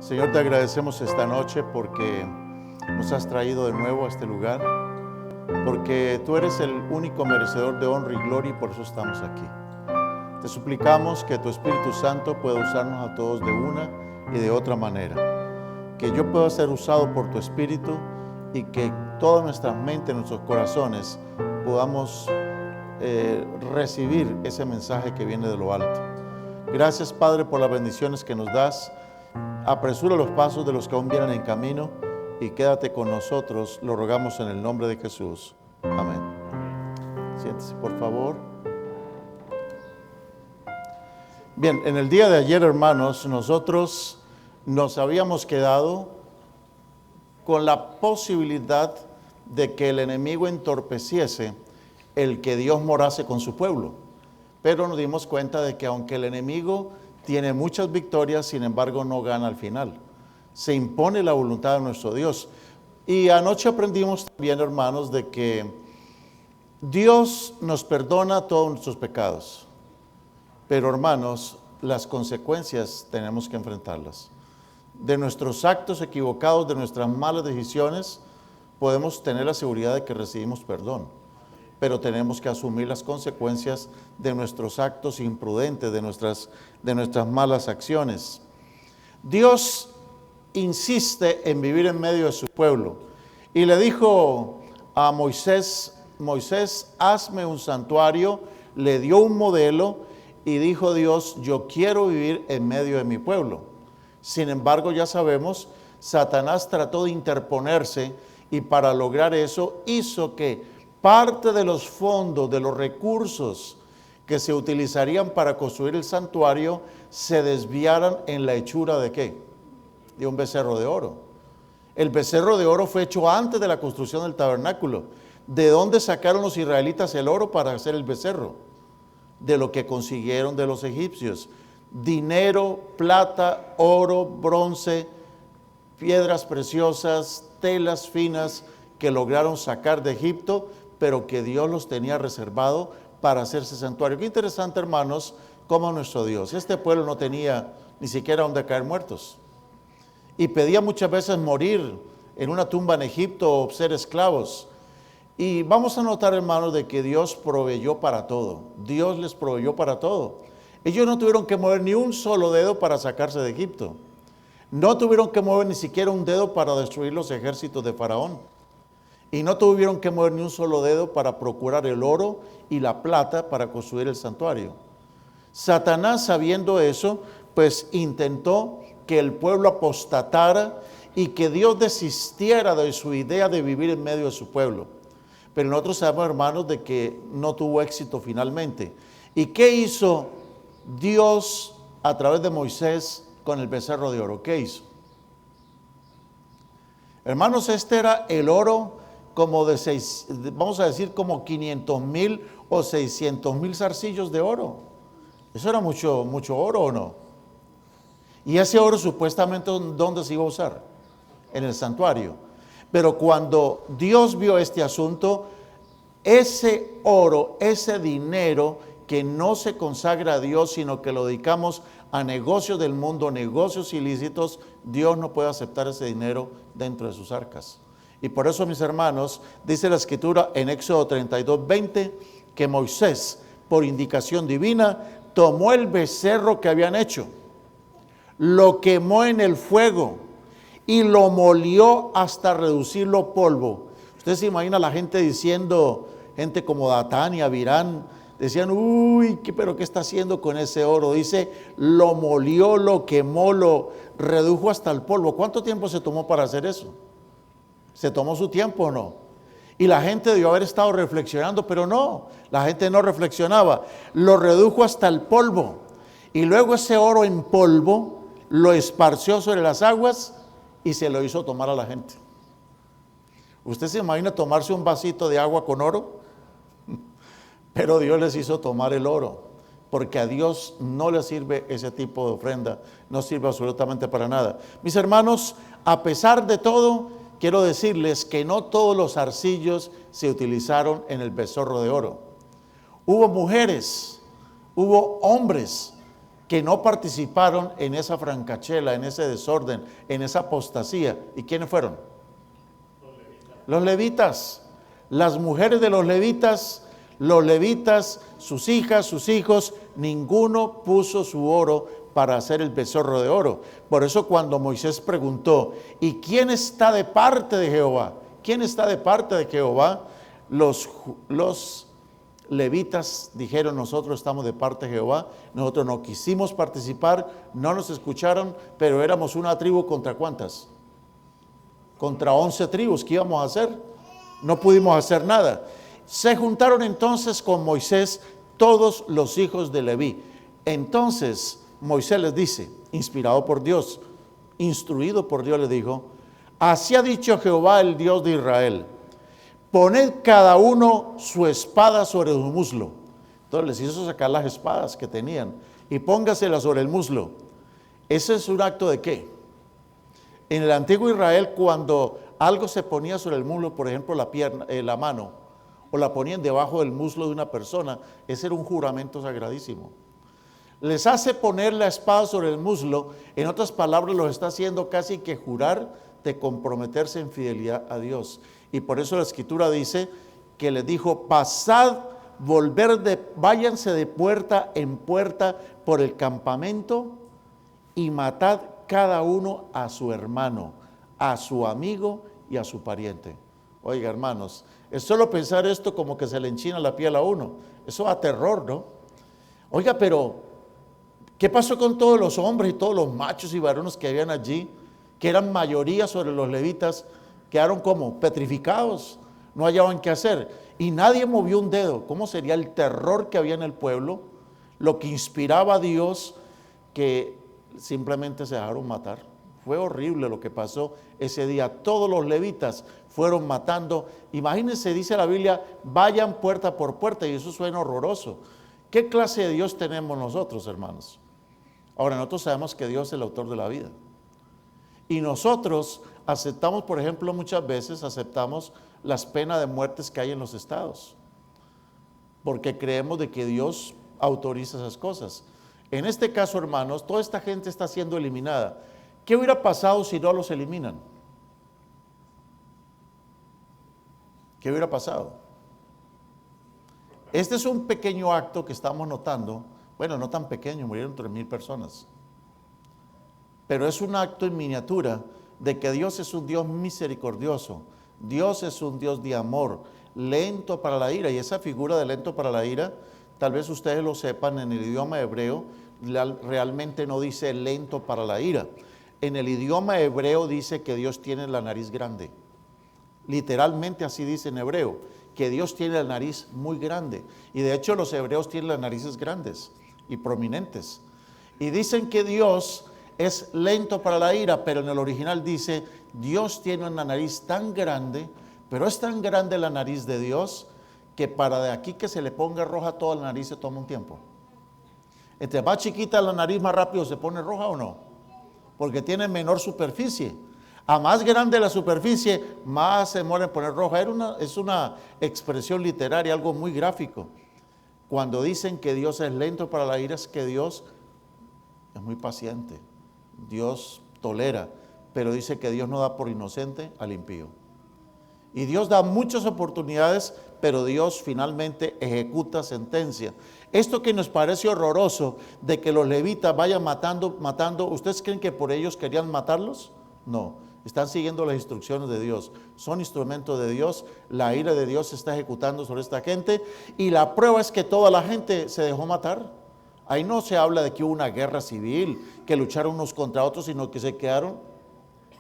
Señor, te agradecemos esta noche porque nos has traído de nuevo a este lugar, porque tú eres el único merecedor de honra y gloria y por eso estamos aquí. Te suplicamos que tu Espíritu Santo pueda usarnos a todos de una y de otra manera, que yo pueda ser usado por tu Espíritu y que toda nuestra mente, nuestros corazones podamos recibir ese mensaje que viene de lo alto. Gracias, Padre, por las bendiciones que nos das. Apresura los pasos de los que aún vienen en camino y quédate con nosotros, lo rogamos en el nombre de Jesús. Amén. Siéntese, por favor. Bien, en el día de ayer, hermanos, nosotros nos habíamos quedado con la posibilidad de que el enemigo entorpeciese el que Dios morase con su pueblo. Pero nos dimos cuenta de que aunque el enemigo tiene muchas victorias, sin embargo no gana al final. Se impone la voluntad de nuestro Dios. Y anoche aprendimos también, hermanos, de que Dios nos perdona todos nuestros pecados. Pero, hermanos, las consecuencias tenemos que enfrentarlas. De nuestros actos equivocados, de nuestras malas decisiones, podemos tener la seguridad de que recibimos perdón. Pero tenemos que asumir las consecuencias de nuestros actos imprudentes, de nuestras malas acciones. Dios insiste en vivir en medio de su pueblo y le dijo a Moisés, Moisés, hazme un santuario, le dio un modelo y dijo Dios, yo quiero vivir en medio de mi pueblo. Sin embargo, ya sabemos, Satanás trató de interponerse y para lograr eso hizo que parte de los fondos, de los recursos que se utilizarían para construir el santuario, se desviaran en la hechura ¿de qué? De un becerro de oro. El becerro de oro fue hecho antes de la construcción del tabernáculo. ¿De dónde sacaron los israelitas el oro para hacer el becerro? De lo que consiguieron de los egipcios. Dinero, plata, oro, bronce, piedras preciosas, telas finas que lograron sacar de Egipto, pero que Dios los tenía reservado para hacerse santuario. Qué interesante, hermanos, cómo nuestro Dios. Este pueblo no tenía ni siquiera donde caer muertos. Y pedía muchas veces morir en una tumba en Egipto o ser esclavos. Y vamos a notar, hermanos, de que Dios proveyó para todo. Dios les proveyó para todo. Ellos no tuvieron que mover ni un solo dedo para sacarse de Egipto. No tuvieron que mover ni siquiera un dedo para destruir los ejércitos de Faraón. Y no tuvieron que mover ni un solo dedo para procurar el oro y la plata para construir el santuario. Satanás, sabiendo eso, pues intentó que el pueblo apostatara y que Dios desistiera de su idea de vivir en medio de su pueblo. Pero nosotros sabemos, hermanos, de que no tuvo éxito finalmente. ¿Y qué hizo Dios a través de Moisés con el becerro de oro? ¿Qué hizo? Hermanos, este era el oro como vamos a decir como 500,000 o 600,000 zarcillos de oro. Eso era mucho oro, ¿o no? Y ese oro supuestamente, ¿dónde se iba a usar? En el santuario. Pero cuando Dios vio este asunto, ese oro, ese dinero que no se consagra a Dios, sino que lo dedicamos a negocios del mundo, negocios ilícitos, Dios no puede aceptar ese dinero dentro de sus arcas. Y por eso, mis hermanos, dice la Escritura en Éxodo 32:20, que Moisés, por indicación divina, tomó el becerro que habían hecho, lo quemó en el fuego y lo molió hasta reducirlo polvo. Usted se imagina a la gente diciendo, gente como Datán y Abirán, decían, uy, pero ¿qué está haciendo con ese oro? Dice, lo molió, lo quemó, lo redujo hasta el polvo. ¿Cuánto tiempo se tomó para hacer eso? ¿Se tomó su tiempo o no? Y la gente debió haber estado reflexionando, pero no, la gente no reflexionaba. Lo redujo hasta el polvo. Y luego ese oro en polvo lo esparció sobre las aguas y se lo hizo tomar a la gente. ¿Usted se imagina tomarse un vasito de agua con oro? Pero Dios les hizo tomar el oro, porque a Dios no le sirve ese tipo de ofrenda, no sirve absolutamente para nada. Mis hermanos, a pesar de todo, quiero decirles que no todos los zarcillos se utilizaron en el becerro de oro. Hubo mujeres, hubo hombres que no participaron en esa francachela, en ese desorden, en esa apostasía. ¿Y quiénes fueron? Los levitas. Las mujeres de los levitas, sus hijas, sus hijos, ninguno puso su oro para hacer el becerro de oro. Por eso cuando Moisés preguntó, ¿y quién está de parte de Jehová? ¿Quién está de parte de Jehová? Los levitas dijeron, nosotros estamos de parte de Jehová. Nosotros no quisimos participar, no nos escucharon, pero éramos una tribu contra ¿cuántas? Contra 11 tribus. ¿Qué íbamos a hacer? No pudimos hacer nada. Se juntaron entonces con Moisés todos los hijos de Leví. Entonces Moisés les dice, inspirado por Dios, instruido por Dios, les dijo, así ha dicho Jehová, el Dios de Israel, poned cada uno su espada sobre su muslo. Entonces les hizo sacar las espadas que tenían y póngaselas sobre el muslo. ¿Ese es un acto de qué? En el antiguo Israel, cuando algo se ponía sobre el muslo, por ejemplo la pierna, la mano, o la ponían debajo del muslo de una persona, ese era un juramento sagradísimo. Les hace poner la espada sobre el muslo, en otras palabras los está haciendo casi que jurar de comprometerse en fidelidad a Dios. Y por eso la Escritura dice que les dijo, pasad, váyanse de puerta en puerta por el campamento y matad cada uno a su hermano, a su amigo y a su pariente. Oiga, hermanos, es solo pensar esto como que se le enchina la piel a uno. Eso da terror, ¿no? Oiga, pero ¿qué pasó con todos los hombres y todos los machos y varones que habían allí, que eran mayoría sobre los levitas? Quedaron como petrificados, no hallaban qué hacer. Y nadie movió un dedo. ¿Cómo sería el terror que había en el pueblo? Lo que inspiraba a Dios, que simplemente se dejaron matar. Fue horrible lo que pasó ese día. Todos los levitas fueron matando. Imagínense, dice la Biblia, vayan puerta por puerta, y eso suena horroroso. ¿Qué clase de Dios tenemos nosotros, hermanos? Ahora, nosotros sabemos que Dios es el autor de la vida. Y nosotros aceptamos, por ejemplo, muchas veces aceptamos las penas de muertes que hay en los estados, porque creemos de que Dios autoriza esas cosas. En este caso, hermanos, toda esta gente está siendo eliminada. ¿Qué hubiera pasado si no los eliminan? ¿Qué hubiera pasado? Este es un pequeño acto que estamos notando. Bueno, no tan pequeño, murieron 3,000 personas. Pero es un acto en miniatura de que Dios es un Dios misericordioso. Dios es un Dios de amor, lento para la ira. Y esa figura de lento para la ira, tal vez ustedes lo sepan, en el idioma hebreo realmente no dice lento para la ira. En el idioma hebreo dice que Dios tiene la nariz grande. Literalmente así dice en hebreo, que Dios tiene la nariz muy grande. Y de hecho los hebreos tienen las narices grandes y prominentes. Y dicen que Dios es lento para la ira, pero en el original dice, Dios tiene una nariz tan grande, pero es tan grande la nariz de Dios, que para de aquí que se le ponga roja toda la nariz se toma un tiempo. Entre más chiquita la nariz, más rápido se pone roja, ¿o no? Porque tiene menor superficie. A más grande la superficie, más se demora en poner roja. Es una expresión literaria, algo muy gráfico. Cuando dicen que Dios es lento para la ira, es que Dios es muy paciente. Dios tolera, pero dice que Dios no da por inocente al impío. Y Dios da muchas oportunidades, pero Dios finalmente ejecuta sentencia. Esto que nos parece horroroso de que los levitas vayan matando, ¿ustedes creen que por ellos querían matarlos? No, están siguiendo las instrucciones de Dios. Son instrumentos de Dios, la ira de Dios se está ejecutando sobre esta gente, y la prueba es que toda la gente se dejó matar. Ahí no se habla de que hubo una guerra civil, que lucharon unos contra otros, sino que se quedaron.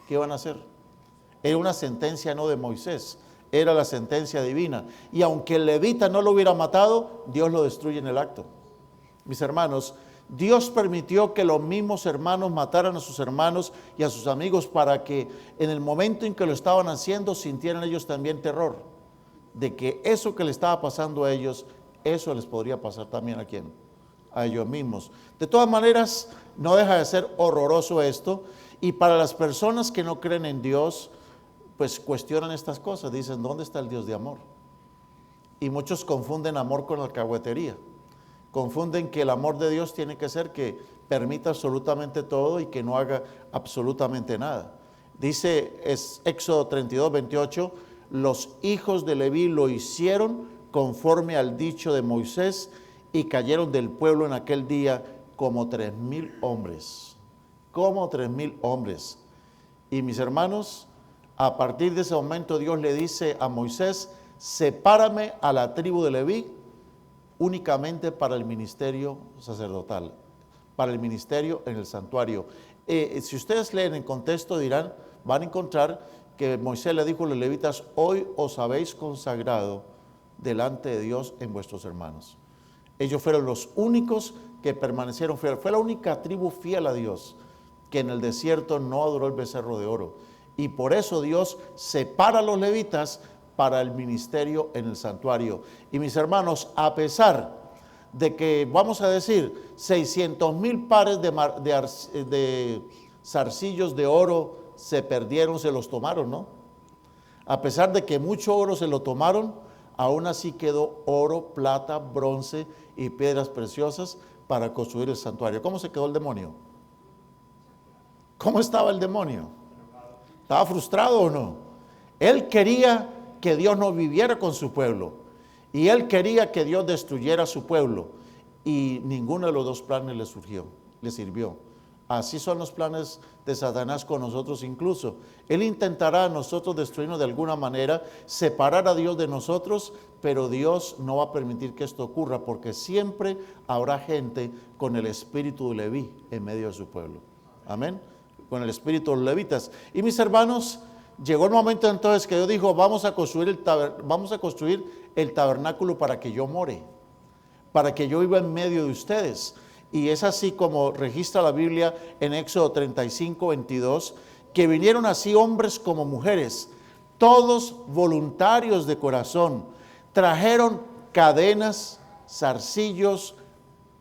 ¿Qué van a hacer? Era una sentencia no de Moisés, era la sentencia divina. Y aunque el levita no lo hubiera matado, Dios lo destruye en el acto. Mis hermanos, Dios permitió que los mismos hermanos mataran a sus hermanos y a sus amigos para que en el momento en que lo estaban haciendo sintieran ellos también terror. De que eso que le estaba pasando a ellos, eso les podría pasar también a quién, a ellos mismos. De todas maneras, no deja de ser horroroso esto. Y para las personas que no creen en Dios, pues cuestionan estas cosas, dicen, ¿dónde está el Dios de amor? Y muchos confunden amor con alcahuetería. Confunden que el amor de Dios tiene que ser que permita absolutamente todo y que no haga absolutamente nada. Dice Éxodo 32, 28, los hijos de Leví lo hicieron conforme al dicho de Moisés y cayeron del pueblo en aquel día como 3,000 hombres. Como 3,000 hombres. Y mis hermanos, a partir de ese momento Dios le dice a Moisés, sepárame a la tribu de Leví únicamente para el ministerio sacerdotal, para el ministerio en el santuario. Si ustedes leen en contexto van a encontrar que Moisés le dijo a los levitas, hoy os habéis consagrado delante de Dios en vuestros hermanos. Ellos fueron los únicos que permanecieron fieles. Fue la única tribu fiel a Dios que en el desierto no adoró el becerro de oro. Y por eso Dios separa a los levitas para el ministerio en el santuario. Y mis hermanos, a pesar de que, vamos a decir, 600,000 pares de zarcillos de oro se perdieron, se los tomaron, ¿no? A pesar de que mucho oro se lo tomaron, aún así quedó oro, plata, bronce y piedras preciosas para construir el santuario. ¿Cómo se quedó el demonio? ¿Cómo estaba el demonio? ¿Estaba frustrado o no? Él quería que Dios no viviera con su pueblo y él quería que Dios destruyera a su pueblo y ninguno de los dos planes le sirvió. Así son los planes de Satanás con nosotros incluso. Él intentará a nosotros destruirnos de alguna manera, separar a Dios de nosotros, pero Dios no va a permitir que esto ocurra porque siempre habrá gente con el espíritu de Leví en medio de su pueblo. Amén. Con el espíritu de los levitas. Y mis hermanos, llegó el momento entonces que Dios dijo, vamos a construir el tabernáculo para que yo more, para que yo viva en medio de ustedes. Y es así como registra la Biblia en Éxodo 35, 22, que vinieron así hombres como mujeres, todos voluntarios de corazón, trajeron cadenas, zarcillos,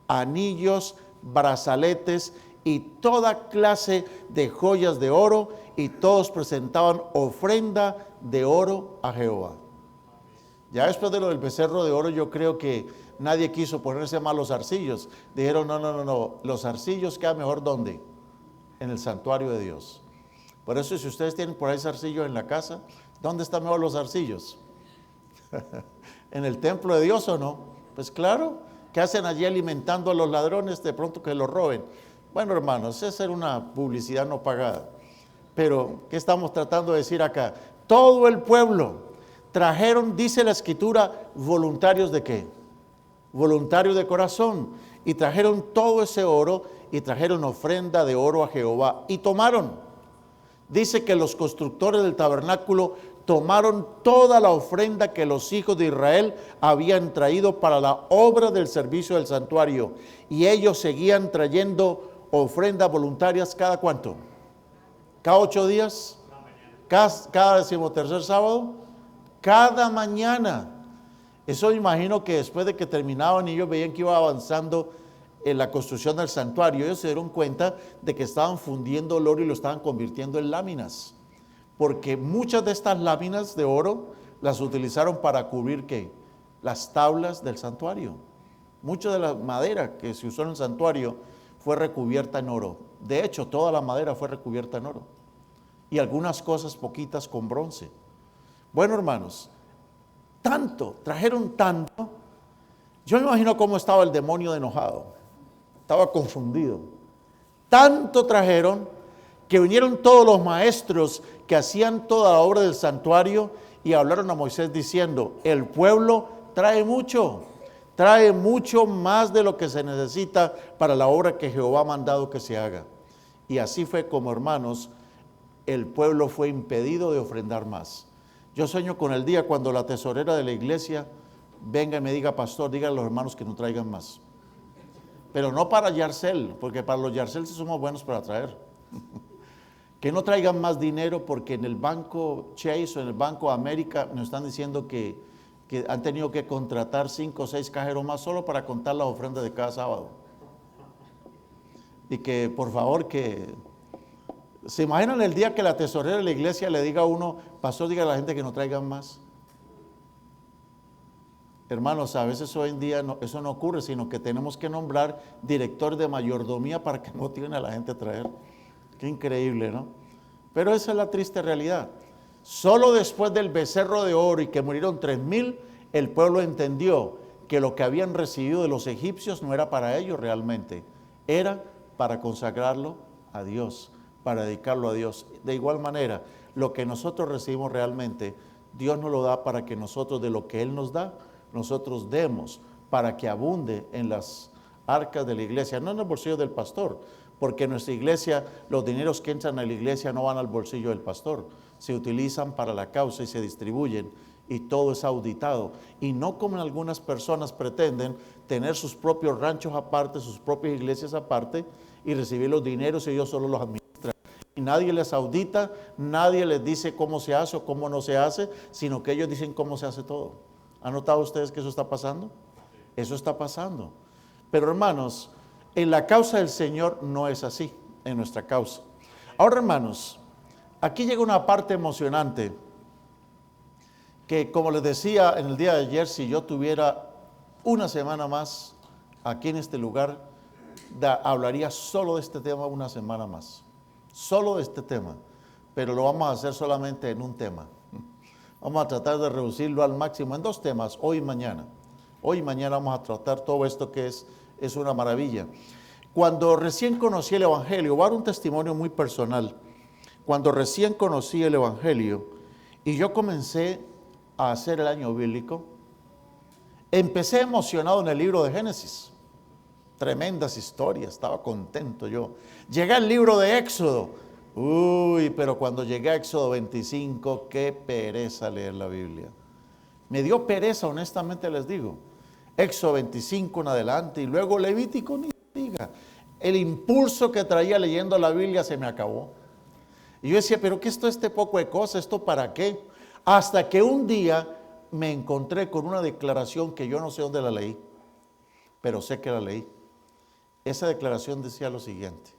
anillos, brazaletes y toda clase de joyas de oro, y todos presentaban ofrenda de oro a Jehová. Ya después de lo del becerro de oro, yo creo que nadie quiso ponerse más los zarcillos. Dijeron, no, los zarcillos quedan mejor ¿dónde? En el santuario de Dios. Por eso si ustedes tienen por ahí zarcillos en la casa, ¿dónde están mejor los zarcillos? ¿En el templo de Dios o no? Pues claro, ¿qué hacen allí alimentando a los ladrones de pronto que los roben? Bueno, hermanos, esa era una publicidad no pagada. Pero, ¿qué estamos tratando de decir acá? Todo el pueblo trajeron, dice la Escritura, voluntarios ¿de qué? Voluntarios de corazón. Y trajeron todo ese oro y trajeron ofrenda de oro a Jehová. Y tomaron. Dice que los constructores del tabernáculo tomaron toda la ofrenda que los hijos de Israel habían traído para la obra del servicio del santuario. Y ellos seguían trayendo ofrendas voluntarias cada ¿cuánto? Cada 8 días, cada 13º sábado, cada mañana. Eso imagino que después de que terminaban y ellos veían que iba avanzando en la construcción del santuario, ellos se dieron cuenta de que estaban fundiendo el oro y lo estaban convirtiendo en láminas. Porque muchas de estas láminas de oro las utilizaron para cubrir ¿qué? Las tablas del santuario. Mucha de la madera que se usó en el santuario fue recubierta en oro. De hecho, toda la madera fue recubierta en oro. Y algunas cosas poquitas con bronce. Bueno, hermanos, trajeron tanto. Yo me imagino cómo estaba el demonio de enojado. Estaba confundido. Tanto trajeron que vinieron todos los maestros que hacían toda la obra del santuario y hablaron a Moisés diciendo, el pueblo trae mucho más de lo que se necesita para la obra que Jehová ha mandado que se haga. Y así fue como, hermanos, el pueblo fue impedido de ofrendar más. Yo sueño con el día cuando la tesorera de la iglesia venga y me diga, pastor, díganle a los hermanos que no traigan más. Pero no para Yarcel, porque para los Yarcel sí somos buenos para traer. Que no traigan más dinero porque en el banco Chase o en el Banco América nos están diciendo que han tenido que contratar 5 o 6 cajeros más solo para contar las ofrendas de cada sábado. Y que por favor que... ¿Se imaginan el día que la tesorera de la iglesia le diga a uno, pastor, diga a la gente que no traigan más? Hermanos, a veces hoy en día eso no ocurre, sino que tenemos que nombrar director de mayordomía para que motiven a la gente a traer. Qué increíble, ¿no? Pero esa es la triste realidad. Solo después del becerro de oro y que murieron 3,000, el pueblo entendió que lo que habían recibido de los egipcios no era para ellos realmente, era para consagrarlo a Dios, para dedicarlo a Dios. De igual manera, lo que nosotros recibimos realmente, Dios nos lo da para que nosotros de lo que Él nos da, nosotros demos para que abunde en las arcas de la iglesia, no en el bolsillo del pastor, porque en nuestra iglesia los dineros que entran a la iglesia no van al bolsillo del pastor, se utilizan para la causa y se distribuyen y todo es auditado. Y no como algunas personas pretenden tener sus propios ranchos aparte, sus propias iglesias aparte y recibir los dineros y ellos solo los administran. Y nadie les audita, nadie les dice cómo se hace o cómo no se hace, sino que ellos dicen cómo se hace todo. ¿Han notado ustedes que eso está pasando? Eso está pasando. Pero hermanos, en la causa del Señor no es así, en nuestra causa. Ahora hermanos, aquí llega una parte emocionante que, como les decía en el día de ayer, si yo tuviera una semana más aquí en este lugar, hablaría solo de este tema una semana más. Solo de este tema. Pero lo vamos a hacer solamente en un tema. Vamos a tratar de reducirlo al máximo en 2 temas, hoy y mañana. Hoy y mañana vamos a tratar todo esto que es una maravilla. Cuando recién conocí el Evangelio, voy a dar un testimonio muy personal. Cuando recién conocí el Evangelio y yo comencé a hacer el año bíblico, empecé emocionado en el libro de Génesis. Tremendas historias, estaba contento yo. Llegué al libro de Éxodo. Uy, pero cuando llegué a Éxodo 25, qué pereza leer la Biblia. Me dio pereza, honestamente les digo. Éxodo 25 en adelante y luego Levítico, ni diga. El impulso que traía leyendo la Biblia se me acabó. Y yo decía, pero ¿qué es este poco de cosas? ¿Esto para qué? Hasta que un día me encontré con una declaración que yo no sé dónde la leí, pero sé que la leí. Esa declaración decía lo siguiente: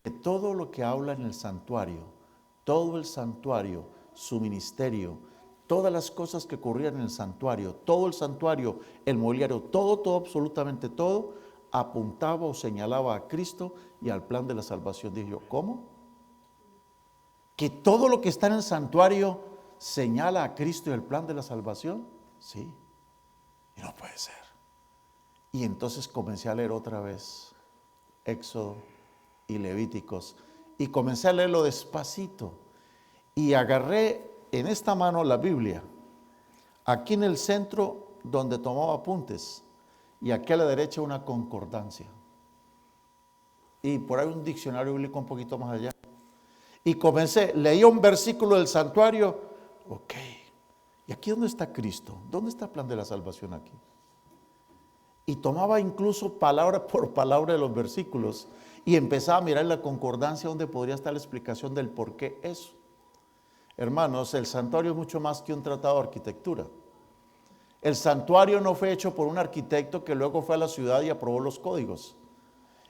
que todo lo que habla en el santuario, todo el santuario, su ministerio, todas las cosas que ocurrían en el santuario, todo el santuario, el mobiliario, todo, absolutamente todo, apuntaba o señalaba a Cristo y al plan de la salvación. Dije yo, ¿cómo? ¿Que todo lo que está en el santuario señala a Cristo y el plan de la salvación? Sí, y no puede ser. Y entonces comencé a leer otra vez Éxodo y Levíticos, y comencé a leerlo despacito, y agarré en esta mano la Biblia, aquí en el centro donde tomaba apuntes, y aquí a la derecha una concordancia, y por ahí un diccionario bíblico un poquito más allá, y comencé, leí un versículo del santuario, ok, ¿y aquí dónde está Cristo? ¿Dónde está el plan de la salvación aquí? Y tomaba incluso palabra por palabra de los versículos y empezaba a mirar la concordancia donde podría estar la explicación del por qué eso. Hermanos, el santuario es mucho más que un tratado de arquitectura. El santuario no fue hecho por un arquitecto que luego fue a la ciudad y aprobó los códigos.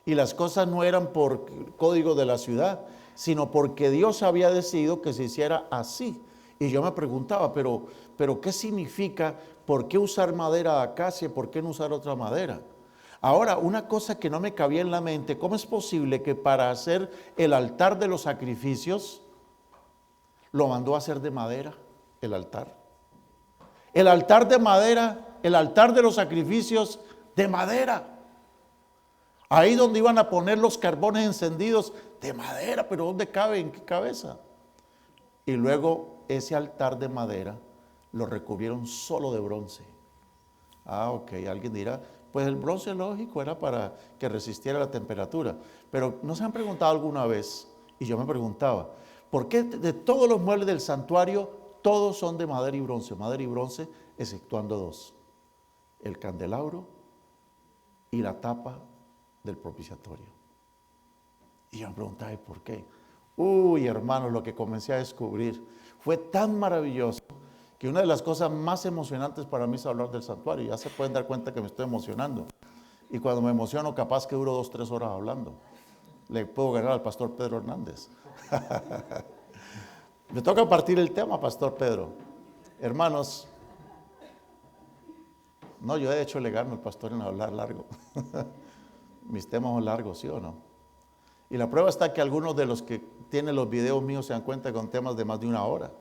Y las cosas no eran por código de la ciudad, sino porque Dios había decidido que se hiciera así. Y yo me preguntaba, pero ¿qué significa? ¿Por qué usar madera de acacia? ¿Por qué no usar otra madera? Ahora, una cosa que no me cabía en la mente, ¿cómo es posible que para hacer el altar de los sacrificios lo mandó a hacer de madera, el altar? El altar de madera, el altar de los sacrificios de madera. Ahí donde iban a poner los carbones encendidos de madera, pero ¿dónde cabe? ¿En qué cabeza? Y luego ese altar de madera lo recubrieron solo de bronce. Ah, ok, alguien dirá, pues el bronce lógico era para que resistiera la temperatura. Pero ¿no se han preguntado alguna vez? Y yo me preguntaba, ¿por qué de todos los muebles del santuario todos son de madera y bronce, exceptuando 2? El candelabro y la tapa del propiciatorio. Y yo me preguntaba, ¿por qué? Uy, hermanos, lo que comencé a descubrir fue tan maravilloso que una de las cosas más emocionantes para mí es hablar del santuario. Ya se pueden dar cuenta que me estoy emocionando. Y cuando me emociono, capaz que duro 2 o 3 horas hablando. Le puedo ganar al pastor Pedro Hernández. Me toca partir el tema, pastor Pedro. Hermanos, No, yo de hecho le gano al pastor en hablar largo. Mis temas son largos, ¿sí o no? Y la prueba está que algunos de los que tienen los videos míos se dan cuenta con temas de más de 1 hora.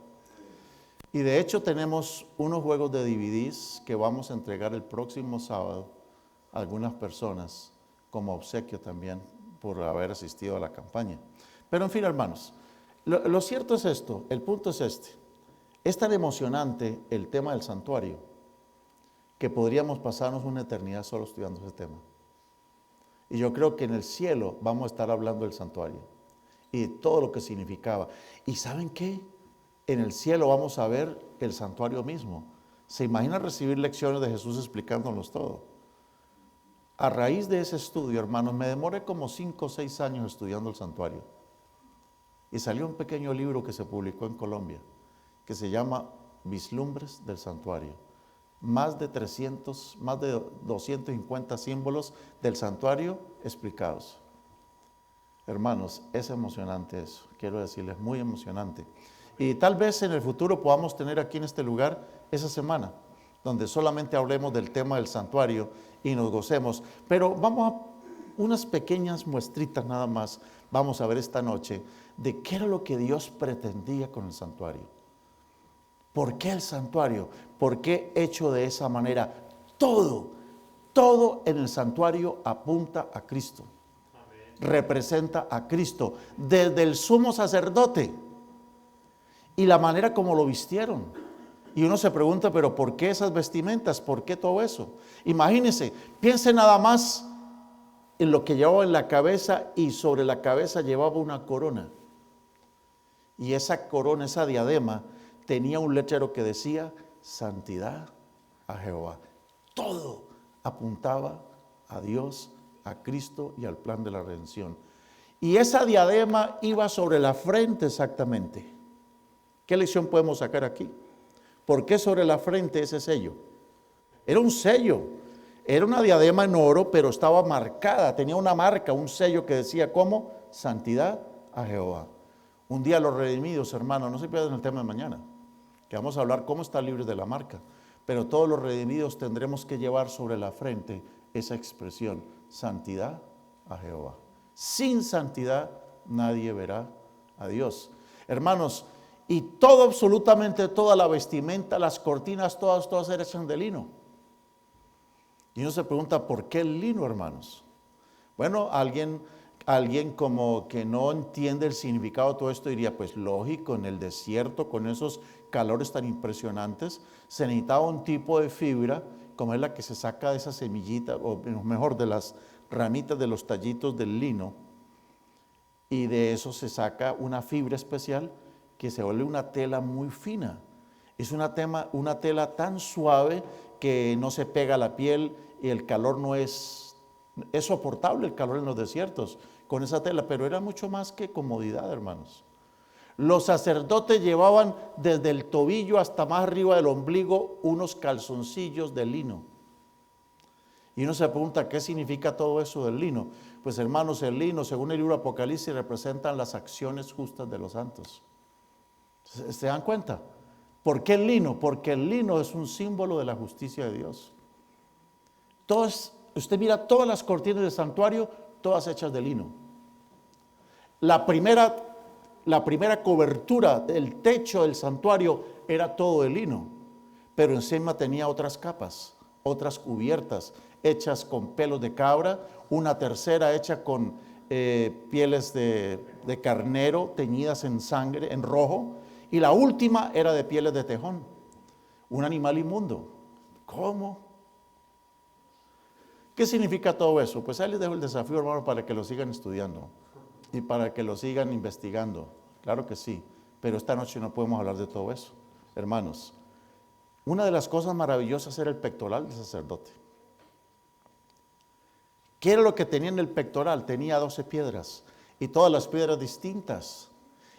Y de hecho tenemos unos juegos de DVDs que vamos a entregar el próximo sábado a algunas personas como obsequio también por haber asistido a la campaña. Pero en fin, hermanos, lo cierto es esto, el punto es este. Es tan emocionante el tema del santuario que podríamos pasarnos una eternidad solo estudiando ese tema. Y yo creo que en el cielo vamos a estar hablando del santuario y de todo lo que significaba. ¿Y saben qué? En el cielo vamos a ver el santuario mismo. ¿Se imagina recibir lecciones de Jesús explicándonos todo? A raíz de ese estudio, hermanos, me demoré como 5 o 6 años estudiando el santuario. Y salió un pequeño libro que se publicó en Colombia, que se llama Vislumbres del Santuario. Más de 250 símbolos del santuario explicados. Hermanos, es emocionante eso, quiero decirles, muy emocionante. Y tal vez en el futuro podamos tener aquí en este lugar esa semana, donde solamente hablemos del tema del santuario y nos gocemos. Pero vamos a unas pequeñas muestritas nada más, vamos a ver esta noche, de qué era lo que Dios pretendía con el santuario. ¿Por qué el santuario? ¿Por qué hecho de esa manera? Todo en el santuario apunta a Cristo. Amén. Representa a Cristo, desde el sumo sacerdote y la manera como lo vistieron. Y uno se pregunta, pero ¿por qué esas vestimentas? ¿Por qué todo eso? Imagínense, piense nada más en lo que llevaba en la cabeza, y sobre la cabeza llevaba una corona. Y esa corona, esa diadema, tenía un letrero que decía, santidad a Jehová. Todo apuntaba a Dios, a Cristo y al plan de la redención. Y esa diadema iba sobre la frente exactamente. ¿Qué lección podemos sacar aquí? ¿Por qué sobre la frente ese sello? Era un sello, era una diadema en oro, pero estaba marcada, tenía una marca, un sello que decía, ¿cómo? Santidad a Jehová. Un día los redimidos, hermanos, no se pierdan el tema de mañana, que vamos a hablar cómo estar libres de la marca, pero todos los redimidos tendremos que llevar sobre la frente esa expresión, santidad a Jehová. Sin santidad nadie verá a Dios. Hermanos, y todo, absolutamente toda la vestimenta, las cortinas, todas eran hechas de lino. Y uno se pregunta, ¿por qué el lino, hermanos? Bueno, alguien como que no entiende el significado de todo esto diría, pues lógico, en el desierto con esos calores tan impresionantes se necesitaba un tipo de fibra como es la que se saca de esa semillita, o mejor de las ramitas de los tallitos del lino, y de eso se saca una fibra especial que se vuelve una tela muy fina. Es una tela tan suave que no se pega a la piel y el calor no es soportable, el calor en los desiertos con esa tela, pero era mucho más que comodidad, hermanos. Los sacerdotes llevaban desde el tobillo hasta más arriba del ombligo unos calzoncillos de lino. Y uno se pregunta, ¿qué significa todo eso del lino? Pues hermanos, el lino, según el libro Apocalipsis, representan las acciones justas de los santos. ¿Se dan cuenta? ¿Por qué el lino? Porque el lino es un símbolo de la justicia de Dios. Usted mira todas las cortinas del santuario, todas hechas de lino. La primera cobertura del techo del santuario era todo de lino, pero encima tenía otras capas, otras cubiertas, hechas con pelos de cabra, una tercera hecha con pieles de carnero teñidas en sangre, en rojo, y la última era de pieles de tejón, un animal inmundo. ¿Cómo? ¿Qué significa todo eso? Pues ahí les dejo el desafío, hermano, para que lo sigan estudiando y para que lo sigan investigando. Claro que sí, pero esta noche no podemos hablar de todo eso. Hermanos, una de las cosas maravillosas era el pectoral del sacerdote. ¿Qué era lo que tenía en el pectoral? Tenía 12 piedras y todas las piedras distintas.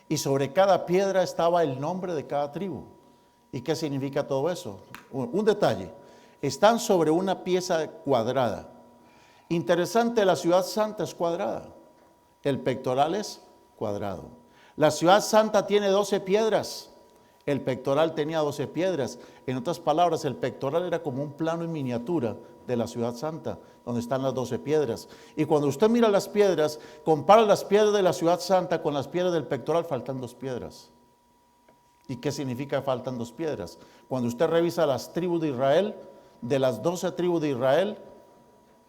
Y sobre cada piedra estaba el nombre de cada tribu. ¿Y qué significa todo eso? Un detalle. Están sobre una pieza cuadrada. Interesante, la ciudad santa es cuadrada. El pectoral es cuadrado. La ciudad santa tiene 12 piedras El pectoral tenía 12 piedras. En otras palabras, el pectoral era como un plano en miniatura de la ciudad santa, donde están las 12 piedras. Y cuando usted mira las piedras, compara las piedras de la ciudad santa con las piedras del pectoral, faltan 2 piedras. ¿Y qué significa faltan 2 piedras? Cuando usted revisa las tribus de Israel, de las 12 tribus de Israel,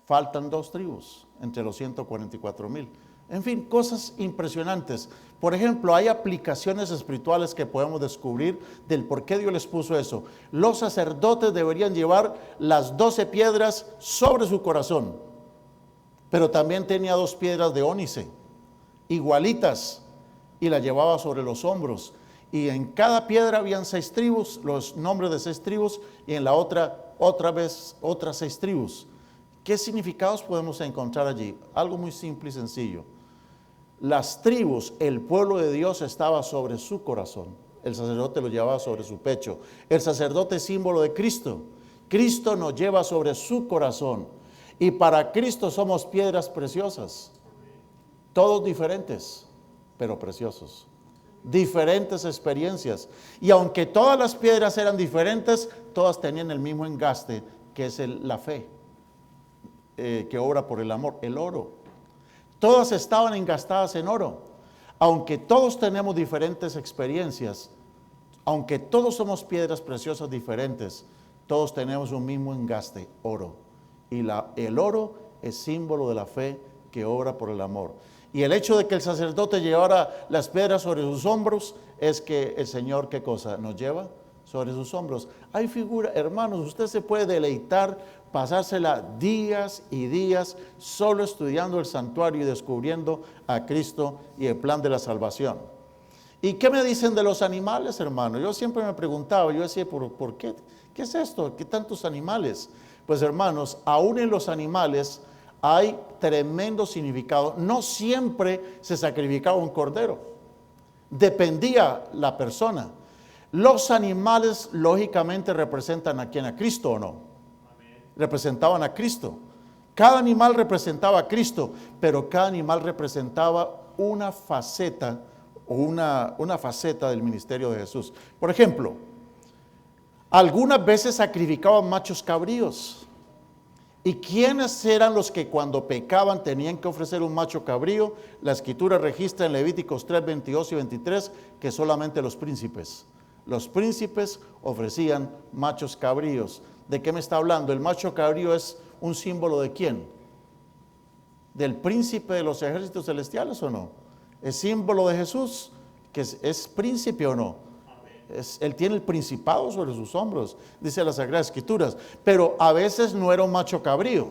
faltan 2 tribus entre los 144,000. En fin, cosas impresionantes. Por ejemplo, hay aplicaciones espirituales que podemos descubrir del por qué Dios les puso eso. Los sacerdotes deberían llevar las 12 piedras sobre su corazón, pero también tenía 2 piedras de ónice, igualitas, y las llevaba sobre los hombros. Y en cada piedra habían 6 tribus, los nombres de 6 tribus, y en la otra vez, otras 6 tribus. ¿Qué significados podemos encontrar allí? Algo muy simple y sencillo. Las tribus, el pueblo de Dios estaba sobre su corazón. El sacerdote lo llevaba sobre su pecho. El sacerdote es símbolo de Cristo. Cristo nos lleva sobre su corazón. Y para Cristo somos piedras preciosas. Todos diferentes, pero preciosos. Diferentes experiencias. Y aunque todas las piedras eran diferentes, todas tenían el mismo engaste, que es la fe, que obra por el amor, el oro. Todas estaban engastadas en oro. Aunque todos tenemos diferentes experiencias, aunque todos somos piedras preciosas diferentes, todos tenemos un mismo engaste, oro. Y el oro es símbolo de la fe que obra por el amor. Y el hecho de que el sacerdote llevara las piedras sobre sus hombros es que el Señor, ¿qué cosa? Nos lleva sobre sus hombros. Hay figura, hermanos, usted se puede deleitar, pasársela días y días solo estudiando el santuario y descubriendo a Cristo y el plan de la salvación. ¿Y qué me dicen de los animales, hermano? Yo siempre me preguntaba, yo decía, ¿por qué? ¿Qué es esto? ¿Qué tantos animales? Pues hermanos, aún en los animales hay tremendo significado. No siempre se sacrificaba un cordero, dependía la persona. Los animales lógicamente representan a quién, a Cristo, ¿o no? Amén. Representaban a Cristo. Cada animal representaba a Cristo, pero cada animal representaba una faceta o una faceta del ministerio de Jesús. Por ejemplo, algunas veces sacrificaban machos cabríos. ¿Y quiénes eran los que cuando pecaban tenían que ofrecer un macho cabrío? La Escritura registra en Levíticos 3, 22 y 23 que solamente los príncipes. Los príncipes ofrecían machos cabríos. ¿De qué me está hablando? El macho cabrío es un símbolo ¿de quién? ¿Del príncipe de los ejércitos celestiales o no? ¿Es símbolo de Jesús, que es príncipe o no? Él tiene el principado sobre sus hombros, dice las Sagradas Escrituras. Pero a veces no era un macho cabrío,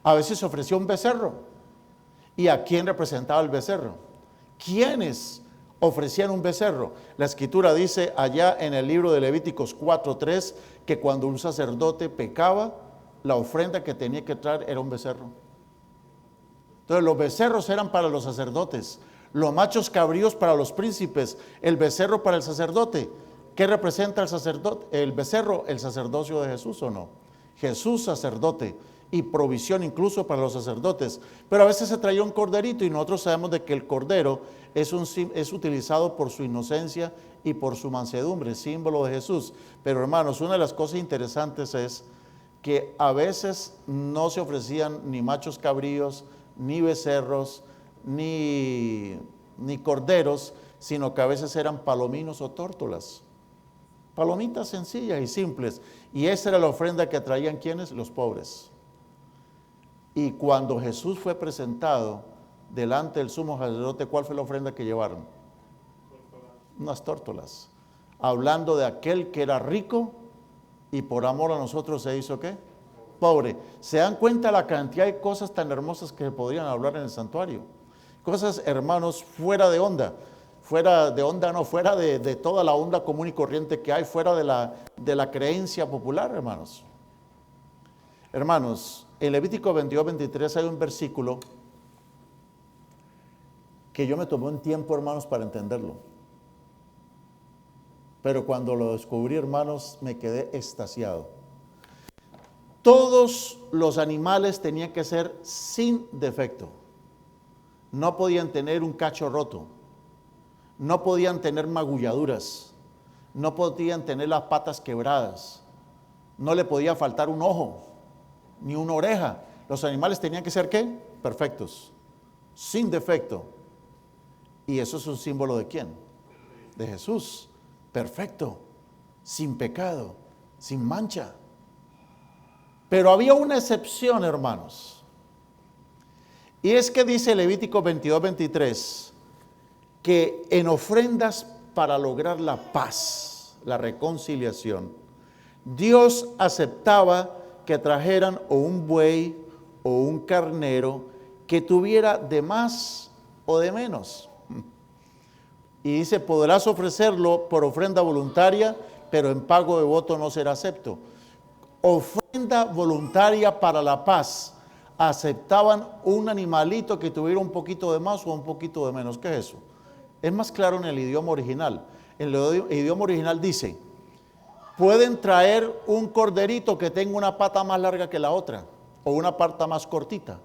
a veces ofreció un becerro. ¿Y a quién representaba el becerro? ¿Quiénes ofrecían un becerro? La Escritura dice allá en el libro de Levíticos 4:3 que cuando un sacerdote pecaba, la ofrenda que tenía que traer era un becerro. Entonces los becerros eran para los sacerdotes, los machos cabríos para los príncipes, el becerro para el sacerdote. ¿Qué representa el sacerdote? El becerro, el sacerdocio de Jesús, ¿o no? Jesús sacerdote y provisión incluso para los sacerdotes. Pero a veces se traía un corderito y nosotros sabemos de que el cordero es utilizado por su inocencia y por su mansedumbre, símbolo de Jesús. Pero hermanos, una de las cosas interesantes es que a veces no se ofrecían ni machos cabríos, ni becerros, ni corderos, sino que a veces eran palominos o tórtolas. Palomitas sencillas y simples. Y esa era la ofrenda que traían ¿quiénes? Los pobres. Y cuando Jesús fue presentado delante del sumo sacerdote, ¿cuál fue la ofrenda que llevaron? Unas tórtolas. Hablando de aquel que era rico y por amor a nosotros se hizo ¿qué? Pobre. ¿Se dan cuenta la cantidad de cosas tan hermosas que podrían hablar en el santuario? Cosas, hermanos, fuera de onda. Fuera de onda, no, fuera de toda la onda común y corriente que hay, fuera de la creencia popular, hermanos. Hermanos, en Levítico 22, 23 hay un versículo que yo me tomé un tiempo, hermanos, para entenderlo. Pero cuando lo descubrí, hermanos, me quedé extasiado. Todos los animales tenían que ser sin defecto. No podían tener un cacho roto. No podían tener magulladuras. no podían tener las patas quebradas, no le podía faltar un ojo, ni una oreja. Los animales tenían que ser, ¿qué? Perfectos, sin defecto. Y eso es un símbolo ¿de quién? De Jesús, perfecto, sin pecado, sin mancha. Pero había una excepción, hermanos. Y es que dice Levítico 22:23, que en ofrendas para lograr la paz, la reconciliación, Dios aceptaba que trajeran o un buey o un carnero que tuviera de más o de menos. Y dice, podrás ofrecerlo por ofrenda voluntaria, pero en pago de voto no será acepto. Ofrenda voluntaria para la paz. Aceptaban un animalito que tuviera un poquito de más o un poquito de menos. ¿Qué es eso? Es más claro en el idioma original. En el idioma original dice, pueden traer un corderito que tenga una pata más larga que la otra o una pata más cortita.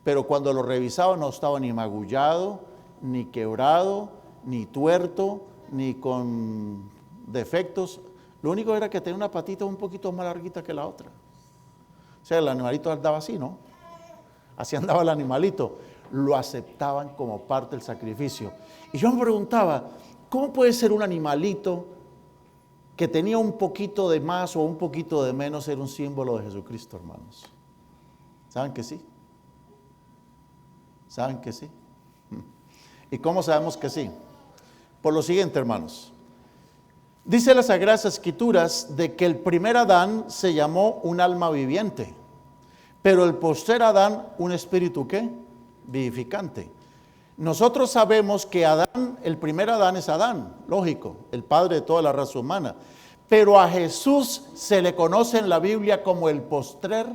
Pero cuando lo revisaban no estaba ni magullado, ni quebrado, ni tuerto, ni con defectos. Lo único era que tenía una patita un poquito más larguita que la otra. O sea, el animalito andaba así, ¿no? Así andaba el animalito. Lo aceptaban como parte del sacrificio. Y yo me preguntaba, ¿cómo puede ser un animalito que tenía un poquito de más o un poquito de menos ser un símbolo de Jesucristo, hermanos? ¿Saben que sí? ¿Saben que sí? ¿Y cómo sabemos que sí? Por lo siguiente, hermanos. Dice las Sagradas Escrituras de que el primer Adán se llamó un alma viviente, pero el postrer Adán un espíritu ¿qué? Vivificante. Nosotros sabemos que Adán, el primer Adán es Adán, lógico, el padre de toda la raza humana. Pero a Jesús se le conoce en la Biblia como el postrer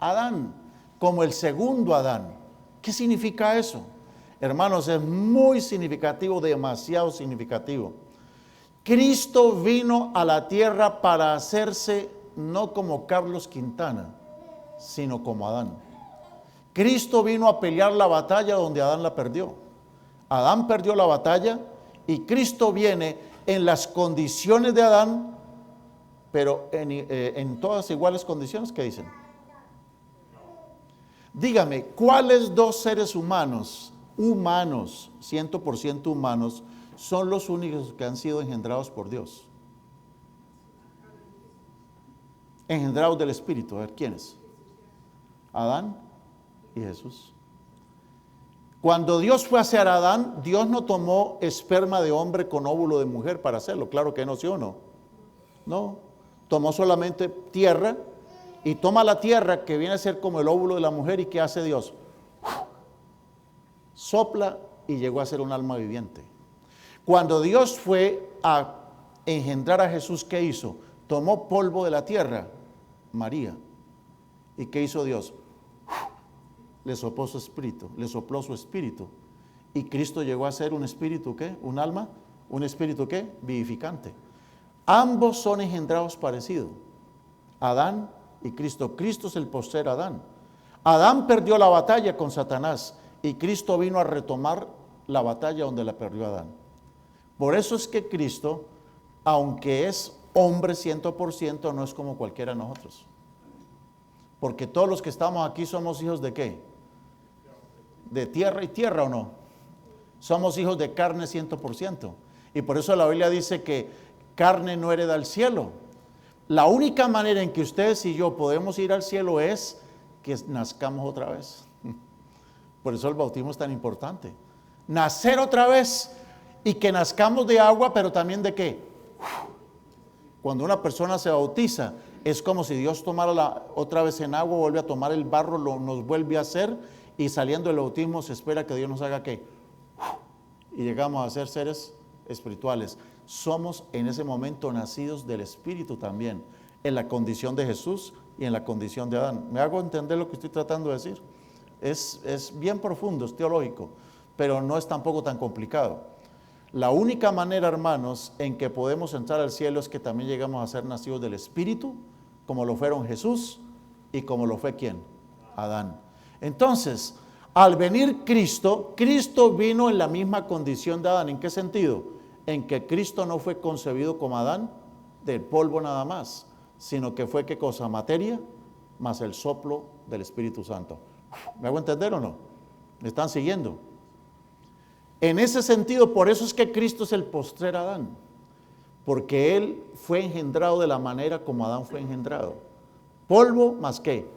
Adán, como el segundo Adán. ¿Qué significa eso? Hermanos, es muy significativo, demasiado significativo. Cristo vino a la tierra para hacerse no como Carlos Quintana, sino como Adán. Cristo vino a pelear la batalla donde Adán la perdió. Adán perdió la batalla y Cristo viene en las condiciones de Adán, pero en todas iguales condiciones. ¿Qué dicen? Dígame, ¿cuáles dos seres humanos, 100% humanos, son los únicos que han sido engendrados por Dios? Engendrados del Espíritu. A ver, ¿quiénes? Adán y Jesús. Cuando Dios fue a hacer a Adán, Dios no tomó esperma de hombre con óvulo de mujer para hacerlo. Claro que no, ¿sí o no? No, tomó solamente tierra y toma la tierra que viene a ser como el óvulo de la mujer. ¿Y qué hace Dios? Sopla y llegó a ser un alma viviente. Cuando Dios fue a engendrar a Jesús, ¿qué hizo? Tomó polvo de la tierra, María. ¿Y qué hizo Dios? Le sopló su espíritu. Y Cristo llegó a ser un espíritu, ¿qué? Un alma, un espíritu, ¿qué? Vivificante. Ambos son engendrados parecidos. Adán y Cristo. Cristo es el postrer Adán. Adán perdió la batalla con Satanás y Cristo vino a retomar la batalla donde la perdió Adán. Por eso es que Cristo, aunque es hombre 100%, no es como cualquiera de nosotros. Porque todos los que estamos aquí somos hijos de ¿qué? De tierra y tierra, ¿o no? Somos hijos de carne 100%. Y por eso la Biblia dice que carne no hereda al cielo. La única manera en que ustedes y yo podemos ir al cielo es que nazcamos otra vez. Por eso el bautismo es tan importante. Nacer otra vez y que nazcamos de agua, pero también de ¿qué? Cuando una persona se bautiza, es como si Dios tomara otra vez en agua, vuelve a tomar el barro, nos vuelve a hacer, y saliendo del bautismo se espera que Dios nos haga ¿qué? Y llegamos a ser seres espirituales. Somos en ese momento nacidos del Espíritu también, en la condición de Jesús y en la condición de Adán. ¿Me hago entender lo que estoy tratando de decir? Es bien profundo, es teológico, pero no es tampoco tan complicado. La única manera, hermanos, en que podemos entrar al cielo es que también llegamos a ser nacidos del Espíritu, como lo fueron Jesús y como lo fue ¿quién? Adán. Entonces, al venir Cristo, Cristo vino en la misma condición de Adán. ¿En qué sentido? en que Cristo no fue concebido como Adán, del polvo nada más, sino que fue, ¿qué cosa? Materia, más el soplo del Espíritu Santo. ¿Me hago entender o no? ¿Me están siguiendo? En ese sentido, por eso es que Cristo es el postrer Adán, porque Él fue engendrado de la manera como Adán fue engendrado. Polvo más ¿qué?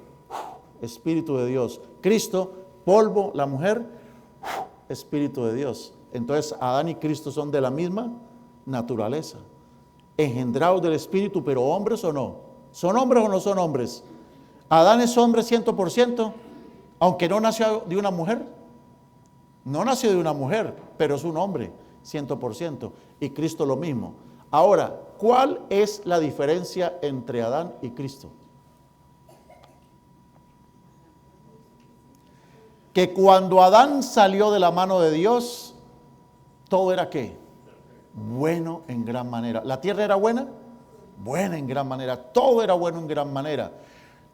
Espíritu de Dios. Cristo, polvo, la mujer, Espíritu de Dios. Entonces Adán y Cristo son de la misma naturaleza, engendrados del Espíritu, pero hombres o no. ¿Son hombres o no son hombres? Adán es hombre 100%, aunque no nació de una mujer. No nació de una mujer, pero es un hombre 100%. Y Cristo lo mismo. Ahora, ¿cuál es la diferencia entre Adán y Cristo? Que cuando Adán salió de la mano de Dios, todo era ¿qué? Bueno en gran manera. ¿La tierra era buena? Buena en gran manera. Todo era bueno en gran manera.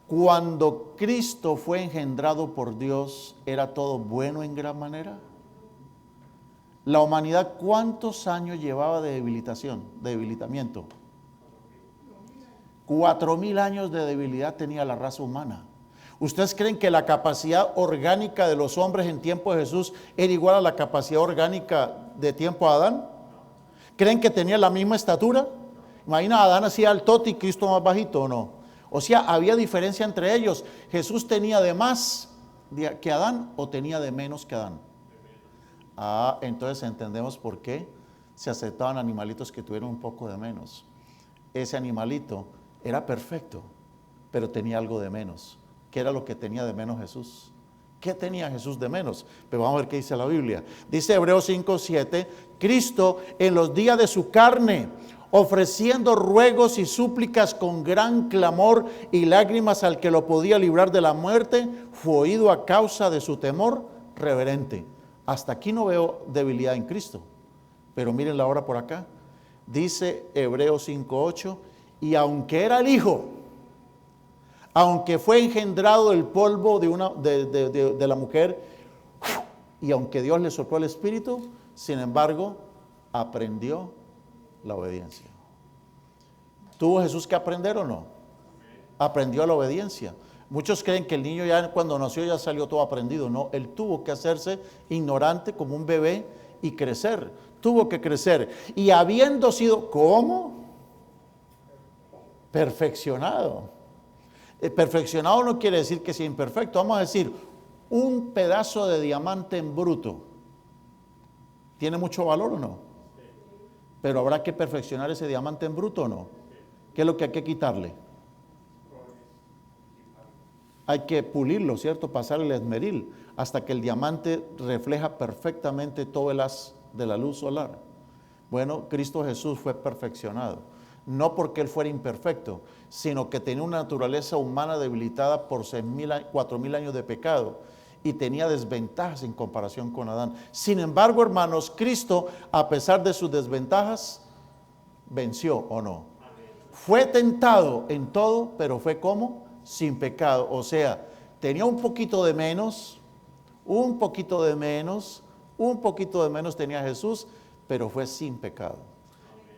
Cuando Cristo fue engendrado por Dios, ¿era todo bueno en gran manera? La humanidad, ¿cuántos años llevaba de debilitamiento? 4.000 años de debilidad tenía la raza humana. ¿Ustedes creen que la capacidad orgánica de los hombres en tiempo de Jesús era igual a la capacidad orgánica de tiempo de Adán? ¿Creen que tenía la misma estatura? Imagina, Adán así altote y Cristo más bajito, ¿o no? O sea, había diferencia entre ellos. ¿Jesús tenía de más que Adán o tenía de menos que Adán? Entonces entendemos por qué se aceptaban animalitos que tuvieran un poco de menos. Ese animalito era perfecto, pero tenía algo de menos. ¿Qué era lo que tenía de menos Jesús? ¿Qué tenía Jesús de menos? Pero vamos a ver qué dice la Biblia. Dice Hebreos 5:7, Cristo en los días de su carne, ofreciendo ruegos y súplicas con gran clamor y lágrimas al que lo podía librar de la muerte, fue oído a causa de su temor reverente. Hasta aquí no veo debilidad en Cristo, pero miren la hora por acá. Dice Hebreos 5:8, y aunque era el Hijo, aunque fue engendrado del polvo de la mujer, y aunque Dios le sopló el Espíritu, sin embargo, aprendió la obediencia. ¿Tuvo Jesús que aprender o no? Aprendió la obediencia. Muchos creen que el niño ya cuando nació ya salió todo aprendido. No, él tuvo que hacerse ignorante como un bebé y crecer. Tuvo que crecer. Y habiendo sido, ¿cómo? Perfeccionado. Perfeccionado no quiere decir que sea imperfecto. Vamos a decir, un pedazo de diamante en bruto, ¿tiene mucho valor o no? Pero habrá que perfeccionar ese diamante en bruto o no. ¿Qué es lo que hay que quitarle? Hay que pulirlo, ¿cierto? Pasarle el esmeril hasta que el diamante refleja perfectamente todo el haz de la luz solar. Bueno, Cristo Jesús fue perfeccionado, no porque Él fuera imperfecto, sino que tenía una naturaleza humana debilitada por 4.000 años de pecado y tenía desventajas en comparación con Adán. Sin embargo, hermanos, Cristo, a pesar de sus desventajas, venció o no. Fue tentado en todo, pero fue como sin pecado. O sea, tenía un poquito de menos tenía Jesús, pero fue sin pecado.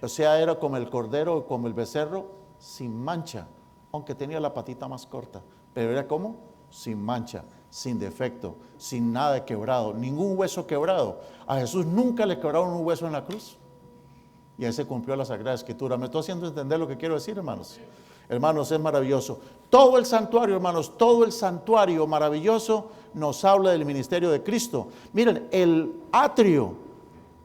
O sea, era como el cordero, como el becerro, sin mancha, aunque tenía la patita más corta, pero era como sin mancha, sin defecto, sin nada quebrado, ningún hueso quebrado. A Jesús nunca le quebraron un hueso en la cruz. Y ahí se cumplió la Sagrada Escritura. ¿Me estoy haciendo entender lo que quiero decir, hermanos? Hermanos, es maravilloso. Todo el santuario, hermanos, todo el santuario maravilloso nos habla del ministerio de Cristo. Miren, el atrio,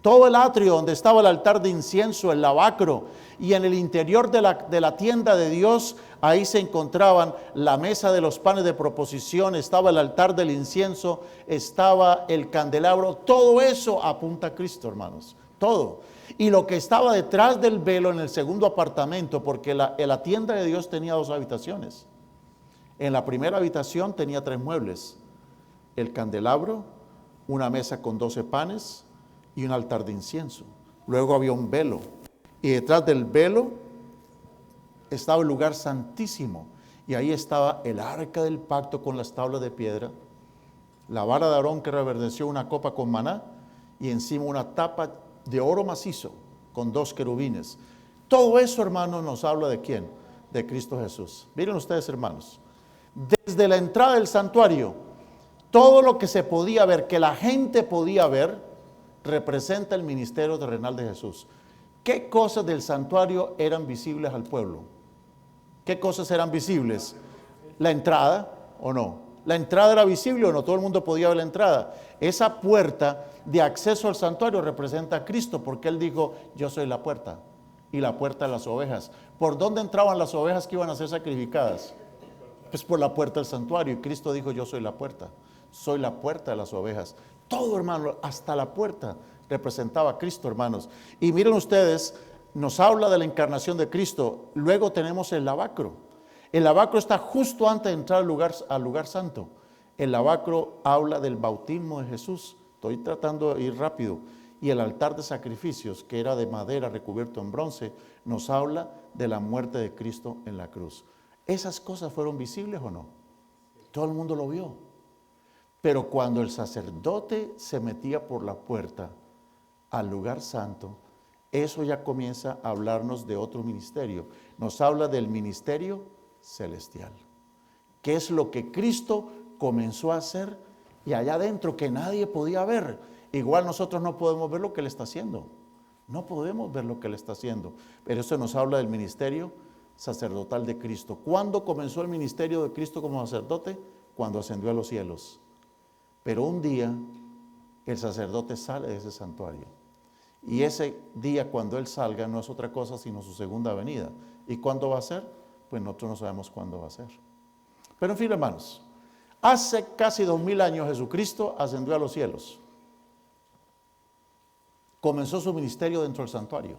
todo el atrio donde estaba el altar de incienso, el lavacro, y en el interior de la tienda de Dios, ahí se encontraban la mesa de los panes de proposición, estaba el altar del incienso, estaba el candelabro. Todo eso apunta a Cristo, hermanos, todo. Y lo que estaba detrás del velo en el segundo apartamento, porque la tienda de Dios tenía 2 habitaciones. En la primera habitación tenía 3 muebles: el candelabro, una mesa con 12 panes y un altar de incienso. Luego había un velo, y detrás del velo estaba el lugar santísimo, y ahí estaba el arca del pacto con las tablas de piedra, la vara de Aarón que reverdeció una copa con maná, y encima una tapa de oro macizo con 2 querubines. Todo eso, hermanos, nos habla ¿de quién? De Cristo Jesús. Miren ustedes, hermanos, desde la entrada del santuario, todo lo que se podía ver, que la gente podía ver, representa el ministerio terrenal de Jesús. ¿Qué cosas del santuario eran visibles al pueblo? ¿Qué cosas eran visibles? ¿La entrada o no? ¿La entrada era visible o no? Todo el mundo podía ver la entrada. Esa puerta de acceso al santuario representa a Cristo, porque Él dijo, yo soy la puerta, y la puerta de las ovejas. ¿Por dónde entraban las ovejas que iban a ser sacrificadas? Pues por la puerta del santuario, y Cristo dijo, yo soy la puerta de las ovejas. Todo, hermano, hasta la puerta representaba a Cristo, hermanos. Y miren ustedes, nos habla de la encarnación de Cristo. Luego tenemos el lavacro. El lavacro está justo antes de entrar al lugar santo. El lavacro habla del bautismo de Jesús. Estoy tratando de ir rápido. Y el altar de sacrificios, que era de madera recubierto en bronce, nos habla de la muerte de Cristo en la cruz. ¿Esas cosas fueron visibles o no? Todo el mundo lo vio. Pero cuando el sacerdote se metía por la puerta al lugar santo, eso ya comienza a hablarnos de otro ministerio. Nos habla del ministerio celestial, que es lo que Cristo comenzó a hacer y allá adentro que nadie podía ver. Igual nosotros no podemos ver lo que Él está haciendo. No podemos ver lo que Él está haciendo. Pero eso nos habla del ministerio sacerdotal de Cristo. ¿Cuándo comenzó el ministerio de Cristo como sacerdote? Cuando ascendió a los cielos. Pero un día el sacerdote sale de ese santuario. Y ese día cuando Él salga no es otra cosa sino su segunda venida. ¿Y cuándo va a ser? Pues nosotros no sabemos cuándo va a ser. Pero en fin, hermanos, hace casi 2000 años Jesucristo ascendió a los cielos. Comenzó su ministerio dentro del santuario.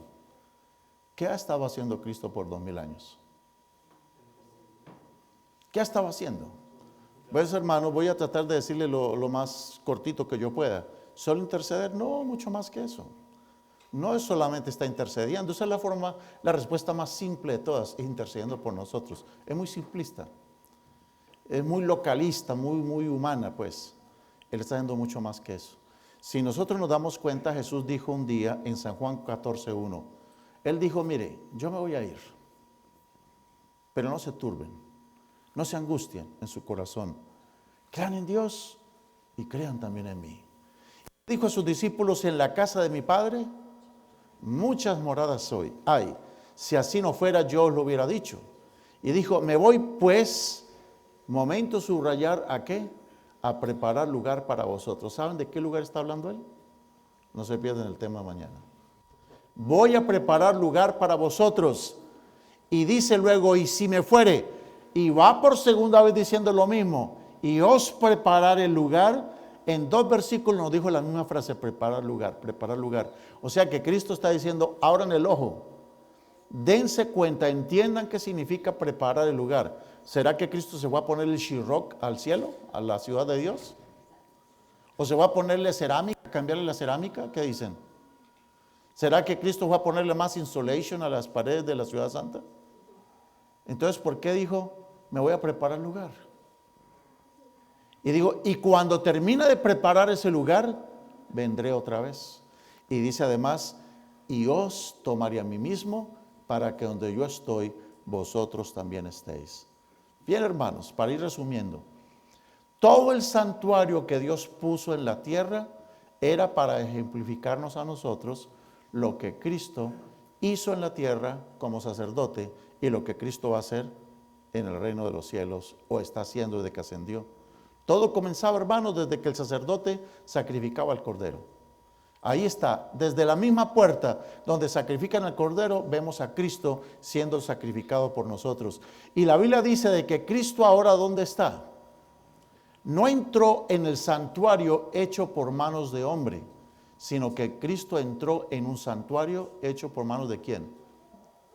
¿Qué ha estado haciendo Cristo por 2000 años? ¿Qué ha estado haciendo? Pues, hermano, voy a tratar de decirle lo más cortito que yo pueda. ¿Solo interceder? No, mucho más que eso. No es solamente está intercediendo. Esa es la respuesta más simple de todas, es intercediendo por nosotros. Es muy simplista. Es muy localista, muy humana, pues. Él está haciendo mucho más que eso. Si nosotros nos damos cuenta, Jesús dijo un día en San Juan 14:1, Él dijo, mire, yo me voy a ir, pero no se turben, no se angustien en su corazón. Crean en Dios y crean también en mí. Dijo a sus discípulos, en la casa de mi Padre muchas moradas hay. Si así no fuera, yo os lo hubiera dicho. Y dijo, me voy pues, momento subrayar, ¿a qué? A preparar lugar para vosotros. ¿Saben de qué lugar está hablando Él? No se pierdan el tema mañana. Voy a preparar lugar para vosotros. Y dice luego, y si me fuere, y va por segunda vez diciendo lo mismo, y os prepararé el lugar. En 2 versículos nos dijo la misma frase, preparar lugar, preparar lugar. O sea que Cristo está diciendo, abran el ojo, dense cuenta, entiendan qué significa preparar el lugar. ¿Será que Cristo se va a poner el Shiroc al cielo, a la ciudad de Dios? ¿O se va a ponerle cerámica, cambiarle la cerámica? ¿Qué dicen? ¿Será que Cristo va a ponerle más insulation a las paredes de la ciudad santa? Entonces, ¿por qué dijo, me voy a preparar el lugar? Y digo, y cuando termine de preparar ese lugar, vendré otra vez. Y dice además, y os tomaré a mí mismo, para que donde yo estoy, vosotros también estéis. Bien, hermanos, para ir resumiendo, todo el santuario que Dios puso en la tierra era para ejemplificarnos a nosotros lo que Cristo hizo en la tierra como sacerdote y lo que Cristo va a hacer en el reino de los cielos o está haciendo desde que ascendió. Todo comenzaba, hermanos, desde que el sacerdote sacrificaba al cordero. Ahí está, desde la misma puerta donde sacrifican al cordero, vemos a Cristo siendo sacrificado por nosotros. Y la Biblia dice de que Cristo ahora, ¿dónde está? No entró en el santuario hecho por manos de hombre, sino que Cristo entró en un santuario hecho por manos de ¿quién?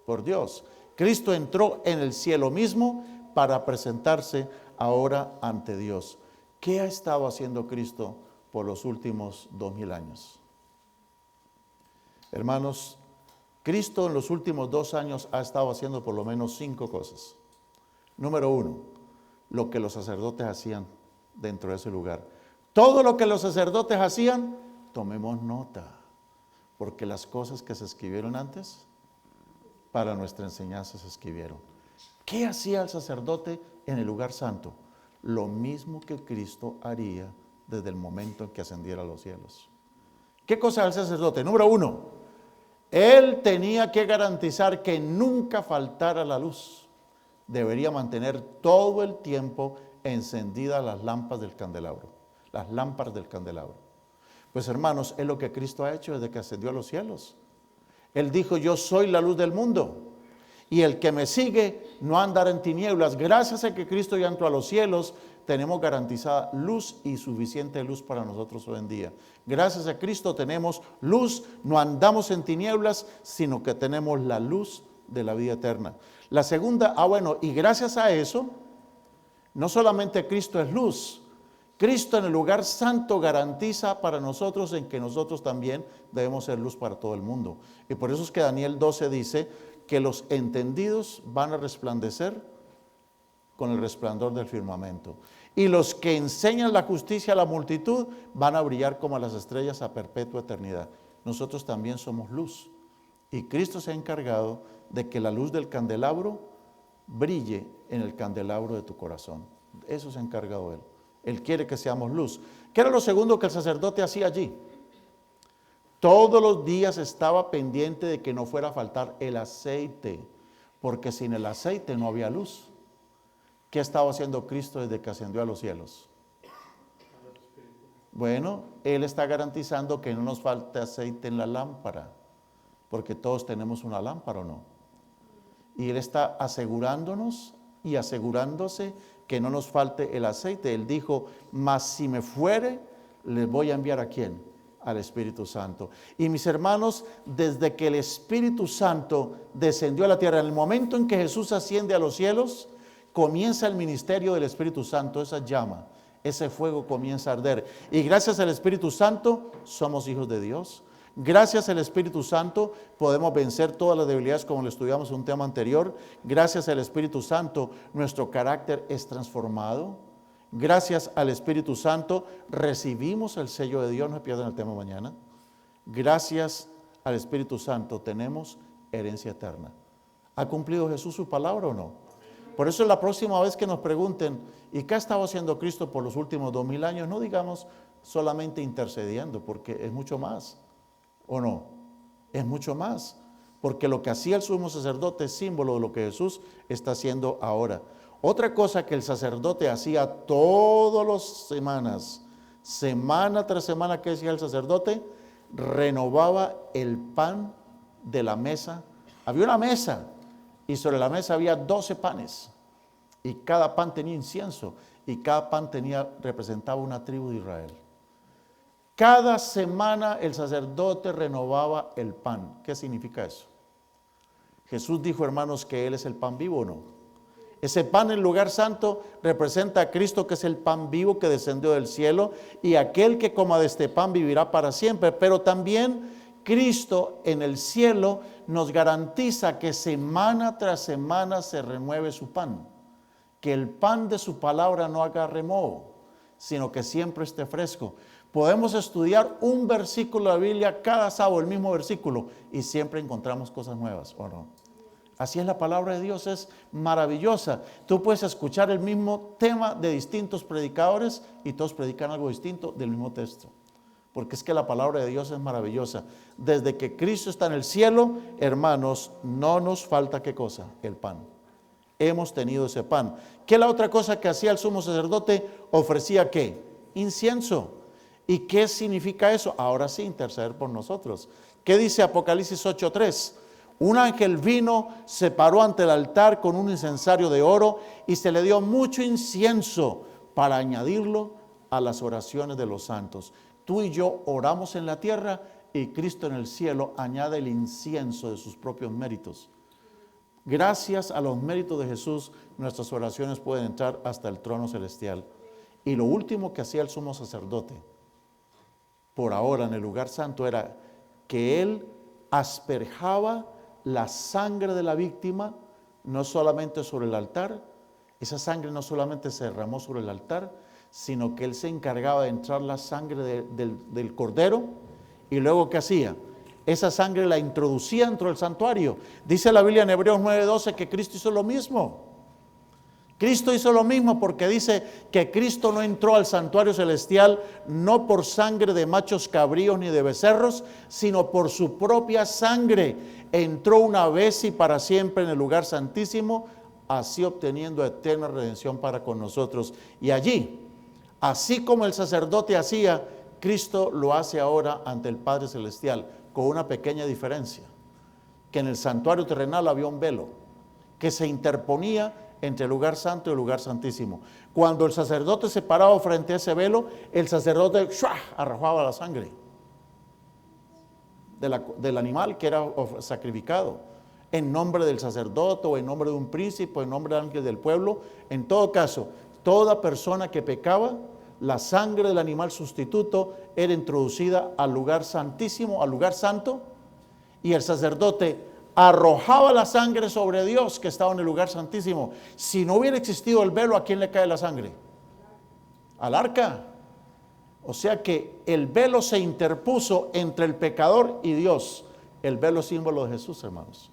Por Dios. Cristo entró en el cielo mismo para presentarse ahora ante Dios. ¿Qué ha estado haciendo Cristo por los últimos 2000 años? Hermanos, Cristo en los últimos 2 años ha estado haciendo por lo menos 5 cosas. Número 1, lo que los sacerdotes hacían dentro de ese lugar. Todo lo que los sacerdotes hacían, tomemos nota. Porque las cosas que se escribieron antes, para nuestra enseñanza se escribieron. ¿Qué hacía el sacerdote en el lugar santo? Lo mismo que Cristo haría desde el momento en que ascendiera a los cielos. ¿Qué cosa el sacerdote? Número uno, él tenía que garantizar que nunca faltara la luz. Debería mantener todo el tiempo encendidas las lámparas del candelabro. Las lámparas del candelabro. Pues hermanos, es lo que Cristo ha hecho desde que ascendió a los cielos. Él dijo, yo soy la luz del mundo. Y el que me sigue no andará en tinieblas. Gracias a que Cristo ya entró a los cielos, tenemos garantizada luz y suficiente luz para nosotros hoy en día. Gracias a Cristo tenemos luz, no andamos en tinieblas, sino que tenemos la luz de la vida eterna. La segunda, y gracias a eso, no solamente Cristo es luz, Cristo en el lugar santo garantiza para nosotros en que nosotros también debemos ser luz para todo el mundo. Y por eso es que Daniel 12 dice que los entendidos van a resplandecer con el resplandor del firmamento. Y los que enseñan la justicia a la multitud van a brillar como las estrellas a perpetua eternidad. Nosotros también somos luz. Y Cristo se ha encargado de que la luz del candelabro brille en el candelabro de tu corazón. Eso se ha encargado Él. Él quiere que seamos luz. ¿Qué era lo segundo que el sacerdote hacía allí? Todos los días estaba pendiente de que no fuera a faltar el aceite, porque sin el aceite no había luz. ¿Qué estaba haciendo Cristo desde que ascendió a los cielos? Bueno, Él está garantizando que no nos falte aceite en la lámpara, porque todos tenemos una lámpara, ¿o no? Y Él está asegurándonos y asegurándose que no nos falte el aceite. Él dijo, mas si me fuere, les voy a enviar ¿a quién? Al Espíritu Santo. Y mis hermanos, desde que el Espíritu Santo descendió a la tierra, en el momento en que Jesús asciende a los cielos, comienza el ministerio del Espíritu Santo, esa llama, ese fuego comienza a arder. Y gracias al Espíritu Santo somos hijos de Dios. Gracias al Espíritu Santo podemos vencer todas las debilidades, como lo estudiamos en un tema anterior. Gracias al Espíritu Santo nuestro carácter es transformado. Gracias al Espíritu Santo recibimos el sello de Dios, no se pierdan el tema mañana. Gracias al Espíritu Santo tenemos herencia eterna. ¿Ha cumplido Jesús su palabra o no? Por eso la próxima vez que nos pregunten, ¿y qué ha estado haciendo Cristo por los últimos 2000 años? No digamos solamente intercediendo, porque es mucho más. ¿O no? Es mucho más, porque lo que hacía el sumo sacerdote es símbolo de lo que Jesús está haciendo ahora. Otra cosa que el sacerdote hacía todas las semanas, semana tras semana, que decía el sacerdote, renovaba el pan de la mesa. Había una mesa y sobre la mesa había 12 panes y cada pan tenía incienso y cada pan representaba una tribu de Israel. Cada semana el sacerdote renovaba el pan. ¿Qué significa eso? Jesús dijo, hermanos, que Él es el pan vivo, ¿o no? Ese pan en el lugar santo representa a Cristo, que es el pan vivo que descendió del cielo, y aquel que coma de este pan vivirá para siempre. Pero también Cristo en el cielo nos garantiza que semana tras semana se renueve su pan, que el pan de su palabra no haga remojo, sino que siempre esté fresco. Podemos estudiar un versículo de la Biblia cada sábado, el mismo versículo, y siempre encontramos cosas nuevas, ¿o no? Así es la palabra de Dios, es maravillosa. Tú puedes escuchar el mismo tema de distintos predicadores y todos predican algo distinto del mismo texto. Porque es que la palabra de Dios es maravillosa. Desde que Cristo está en el cielo, hermanos, no nos falta ¿qué cosa? El pan. Hemos tenido ese pan. ¿Qué es la otra cosa que hacía el sumo sacerdote? Ofrecía ¿qué? Incienso. ¿Y qué significa eso? Ahora sí, interceder por nosotros. ¿Qué dice Apocalipsis 8:3? Un ángel vino, se paró ante el altar con un incensario de oro y se le dio mucho incienso para añadirlo a las oraciones de los santos. Tú y yo oramos en la tierra y Cristo en el cielo añade el incienso de sus propios méritos. Gracias a los méritos de Jesús, nuestras oraciones pueden entrar hasta el trono celestial. Y lo último que hacía el sumo sacerdote, por ahora en el lugar santo, era que él asperjaba la sangre de la víctima, no solamente sobre el altar. Esa sangre no solamente se derramó sobre el altar, sino que él se encargaba de entrar la sangre del cordero. Y luego ¿qué hacía? esa sangre la introducía dentro del santuario. Dice la Biblia en Hebreos 9:12 que Cristo hizo lo mismo. Cristo hizo lo mismo porque dice que Cristo no entró al santuario celestial no por sangre de machos cabríos ni de becerros, sino por su propia sangre. Entró una vez y para siempre en el lugar santísimo, así obteniendo eterna redención para con nosotros. Y allí, así como el sacerdote hacía, Cristo lo hace ahora ante el Padre Celestial, con una pequeña diferencia, que en el santuario terrenal había un velo que se interponía entre el lugar santo y el lugar santísimo. Cuando el sacerdote se paraba frente a ese velo, el sacerdote ¡shua!, arrojaba la sangre del animal que era sacrificado, en nombre del sacerdote o en nombre de un príncipe o en nombre del ángel del pueblo. En todo caso, toda persona que pecaba, la sangre del animal sustituto era introducida al lugar santísimo, al lugar santo, y el sacerdote arrojaba la sangre sobre Dios que estaba en el lugar santísimo. Si no hubiera existido el velo, ¿a quién le cae la sangre? Al arca. O sea que el velo se interpuso entre el pecador y Dios. El velo es símbolo de Jesús, hermanos.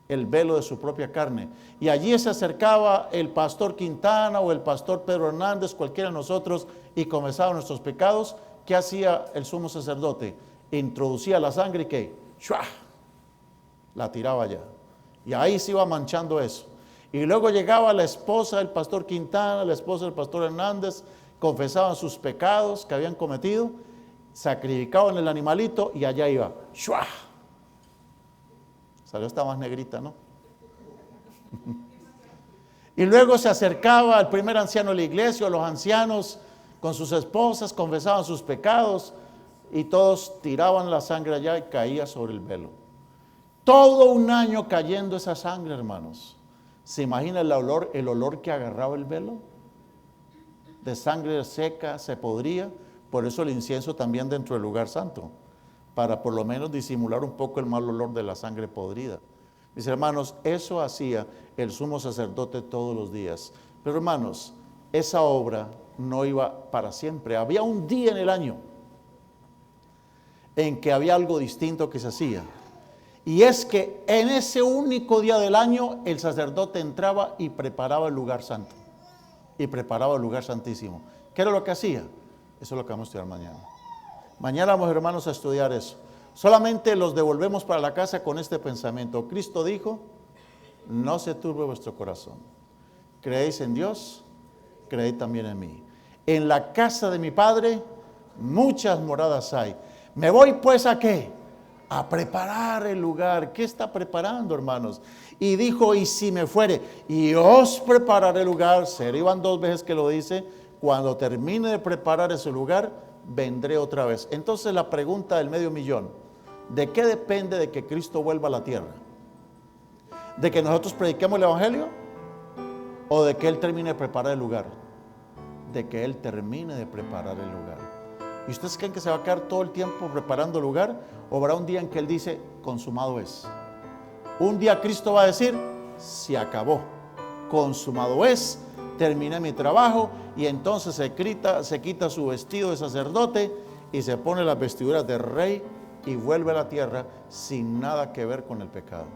El velo de su propia carne. Y allí se acercaba el pastor Quintana o el pastor Pedro Hernández, cualquiera de nosotros, y confesaba nuestros pecados. ¿Qué hacía el sumo sacerdote? Introducía la sangre y ¿qué? ¡Shua!, la tiraba allá. Y ahí se iba manchando eso. Y luego llegaba la esposa del pastor Quintana, la esposa del pastor Hernández, confesaban sus pecados que habían cometido, sacrificaban el animalito y allá iba. ¡Shua! Salió esta más negrita, ¿no? Y luego se acercaba el primer anciano de la iglesia, o los ancianos con sus esposas, confesaban sus pecados y todos tiraban la sangre allá y caía sobre el velo. Todo un año cayendo esa sangre, hermanos. ¿Se imagina el olor que agarraba el velo? De sangre seca, se podría. Por eso el incienso también dentro del lugar santo, para por lo menos disimular un poco el mal olor de la sangre podrida. Mis hermanos, eso hacía el sumo sacerdote todos los días. Pero hermanos, esa obra no iba para siempre. Había un día en el año en que había algo distinto que se hacía. Y es que en ese único día del año el sacerdote entraba y preparaba el lugar santo. Y preparaba el lugar santísimo. ¿Qué era lo que hacía? Eso es lo que vamos a estudiar mañana. Mañana vamos, hermanos, a estudiar eso. Solamente los devolvemos para la casa con este pensamiento. Cristo dijo, no se turbe vuestro corazón. ¿Creéis en Dios? Creed también en mí. En la casa de mi Padre muchas moradas hay. ¿Me voy pues a qué? A preparar el lugar. ¿Qué está preparando, hermanos? Y dijo, y si me fuere, y os prepararé el lugar. Seré, van 2 veces que lo dice. Cuando termine de preparar ese lugar, vendré otra vez. Entonces la pregunta del $500,000, ¿de qué depende de que Cristo vuelva a la tierra? ¿De que nosotros prediquemos el evangelio? ¿O de que Él termine de preparar el lugar? De que Él termine de preparar el lugar. ¿Y ustedes creen que se va a quedar todo el tiempo preparando el lugar? ¿O habrá un día en que Él dice, consumado es? Un día Cristo va a decir, se acabó, consumado es, terminé mi trabajo. Y entonces se quita su vestido de sacerdote y se pone las vestiduras de rey y vuelve a la tierra sin nada que ver con el pecado.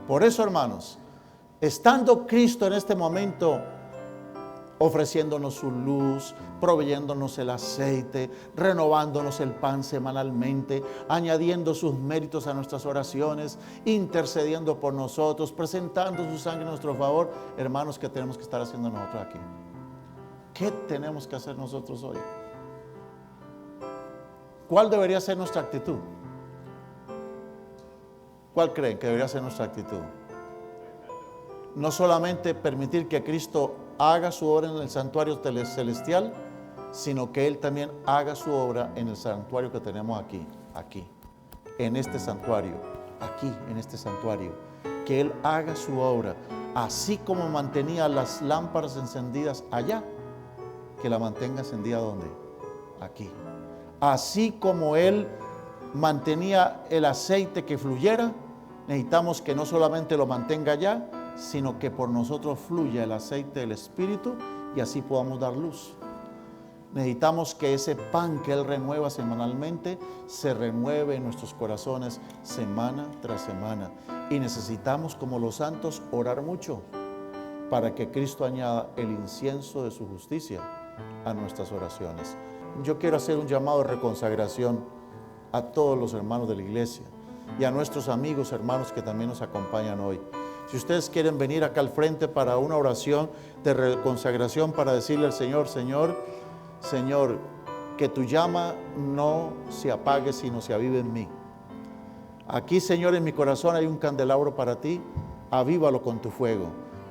Por eso, hermanos, estando Cristo en este momento ofreciéndonos su luz, proveyéndonos el aceite, renovándonos el pan semanalmente, añadiendo sus méritos a nuestras oraciones, intercediendo por nosotros, presentando su sangre en nuestro favor. Hermanos, ¿qué tenemos que estar haciendo nosotros aquí? ¿Qué tenemos que hacer nosotros hoy? ¿Cuál debería ser nuestra actitud? ¿Cuál creen que debería ser nuestra actitud? No solamente permitir que Cristo haga su obra en el santuario celestial, sino que Él también haga su obra en el santuario que tenemos aquí, en este santuario, aquí, en este santuario. Que Él haga su obra, así como mantenía las lámparas encendidas allá, que la mantenga encendida ¿dónde? Aquí. Así como Él mantenía el aceite que fluyera, necesitamos que no solamente lo mantenga allá, sino que por nosotros fluya el aceite del Espíritu y así podamos dar luz. Necesitamos que ese pan que Él renueva semanalmente se renueve en nuestros corazones semana tras semana. Y necesitamos, como los santos, orar mucho para que Cristo añada el incienso de su justicia a nuestras oraciones. Yo quiero hacer un llamado de reconsagración a todos los hermanos de la iglesia y a nuestros amigos, hermanos que también nos acompañan hoy. Si ustedes quieren venir acá al frente para una oración de reconsagración, para decirle al Señor, Señor, que tu llama no se apague, sino se avive en mí. Aquí, Señor, en mi corazón hay un candelabro para ti, avívalo con tu fuego.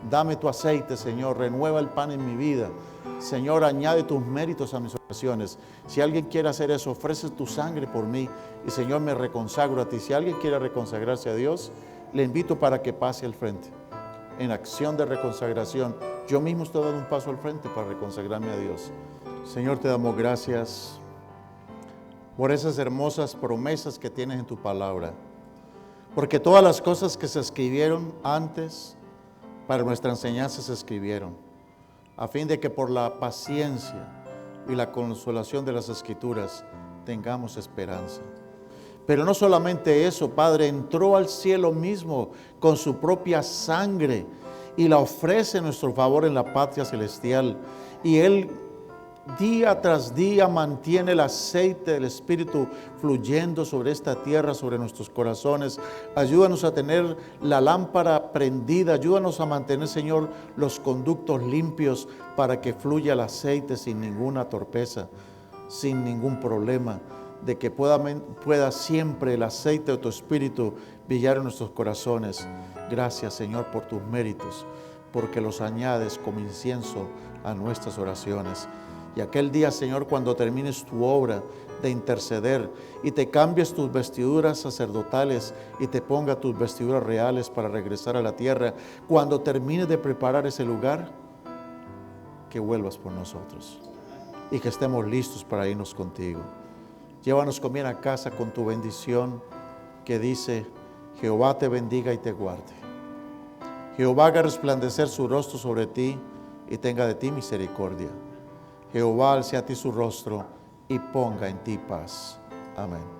Dame tu aceite, Señor, renueva el pan en mi vida. Señor, añade tus méritos a mis oraciones. Si alguien quiere hacer eso, ofrece tu sangre por mí y, Señor, me reconsagro a ti. Si alguien quiere reconsagrarse a Dios, le invito para que pase al frente. En acción de reconsagración, yo mismo estoy dando un paso al frente para reconsagrarme a Dios. Señor, te damos gracias por esas hermosas promesas que tienes en tu palabra. Porque todas las cosas que se escribieron antes para nuestra enseñanza se escribieron, a fin de que por la paciencia y la consolación de las Escrituras tengamos esperanza. Pero no solamente eso, Padre, entró al cielo mismo con su propia sangre y la ofrece en nuestro favor en la patria celestial. Y Él día tras día mantiene el aceite del Espíritu fluyendo sobre esta tierra, sobre nuestros corazones. Ayúdanos a tener la lámpara prendida, ayúdanos a mantener, Señor, los conductos limpios para que fluya el aceite sin ninguna torpeza, sin ningún problema, de que pueda siempre el aceite de tu Espíritu brillar en nuestros corazones. Gracias, Señor, por tus méritos, porque los añades como incienso a nuestras oraciones. Y aquel día, Señor, cuando termines tu obra de interceder y te cambies tus vestiduras sacerdotales y te ponga tus vestiduras reales para regresar a la tierra, cuando termines de preparar ese lugar, que vuelvas por nosotros y que estemos listos para irnos contigo. Llévanos con bien a casa con tu bendición que dice: Jehová te bendiga y te guarde. Jehová haga resplandecer su rostro sobre ti y tenga de ti misericordia. Jehová alce a ti su rostro y ponga en ti paz. Amén.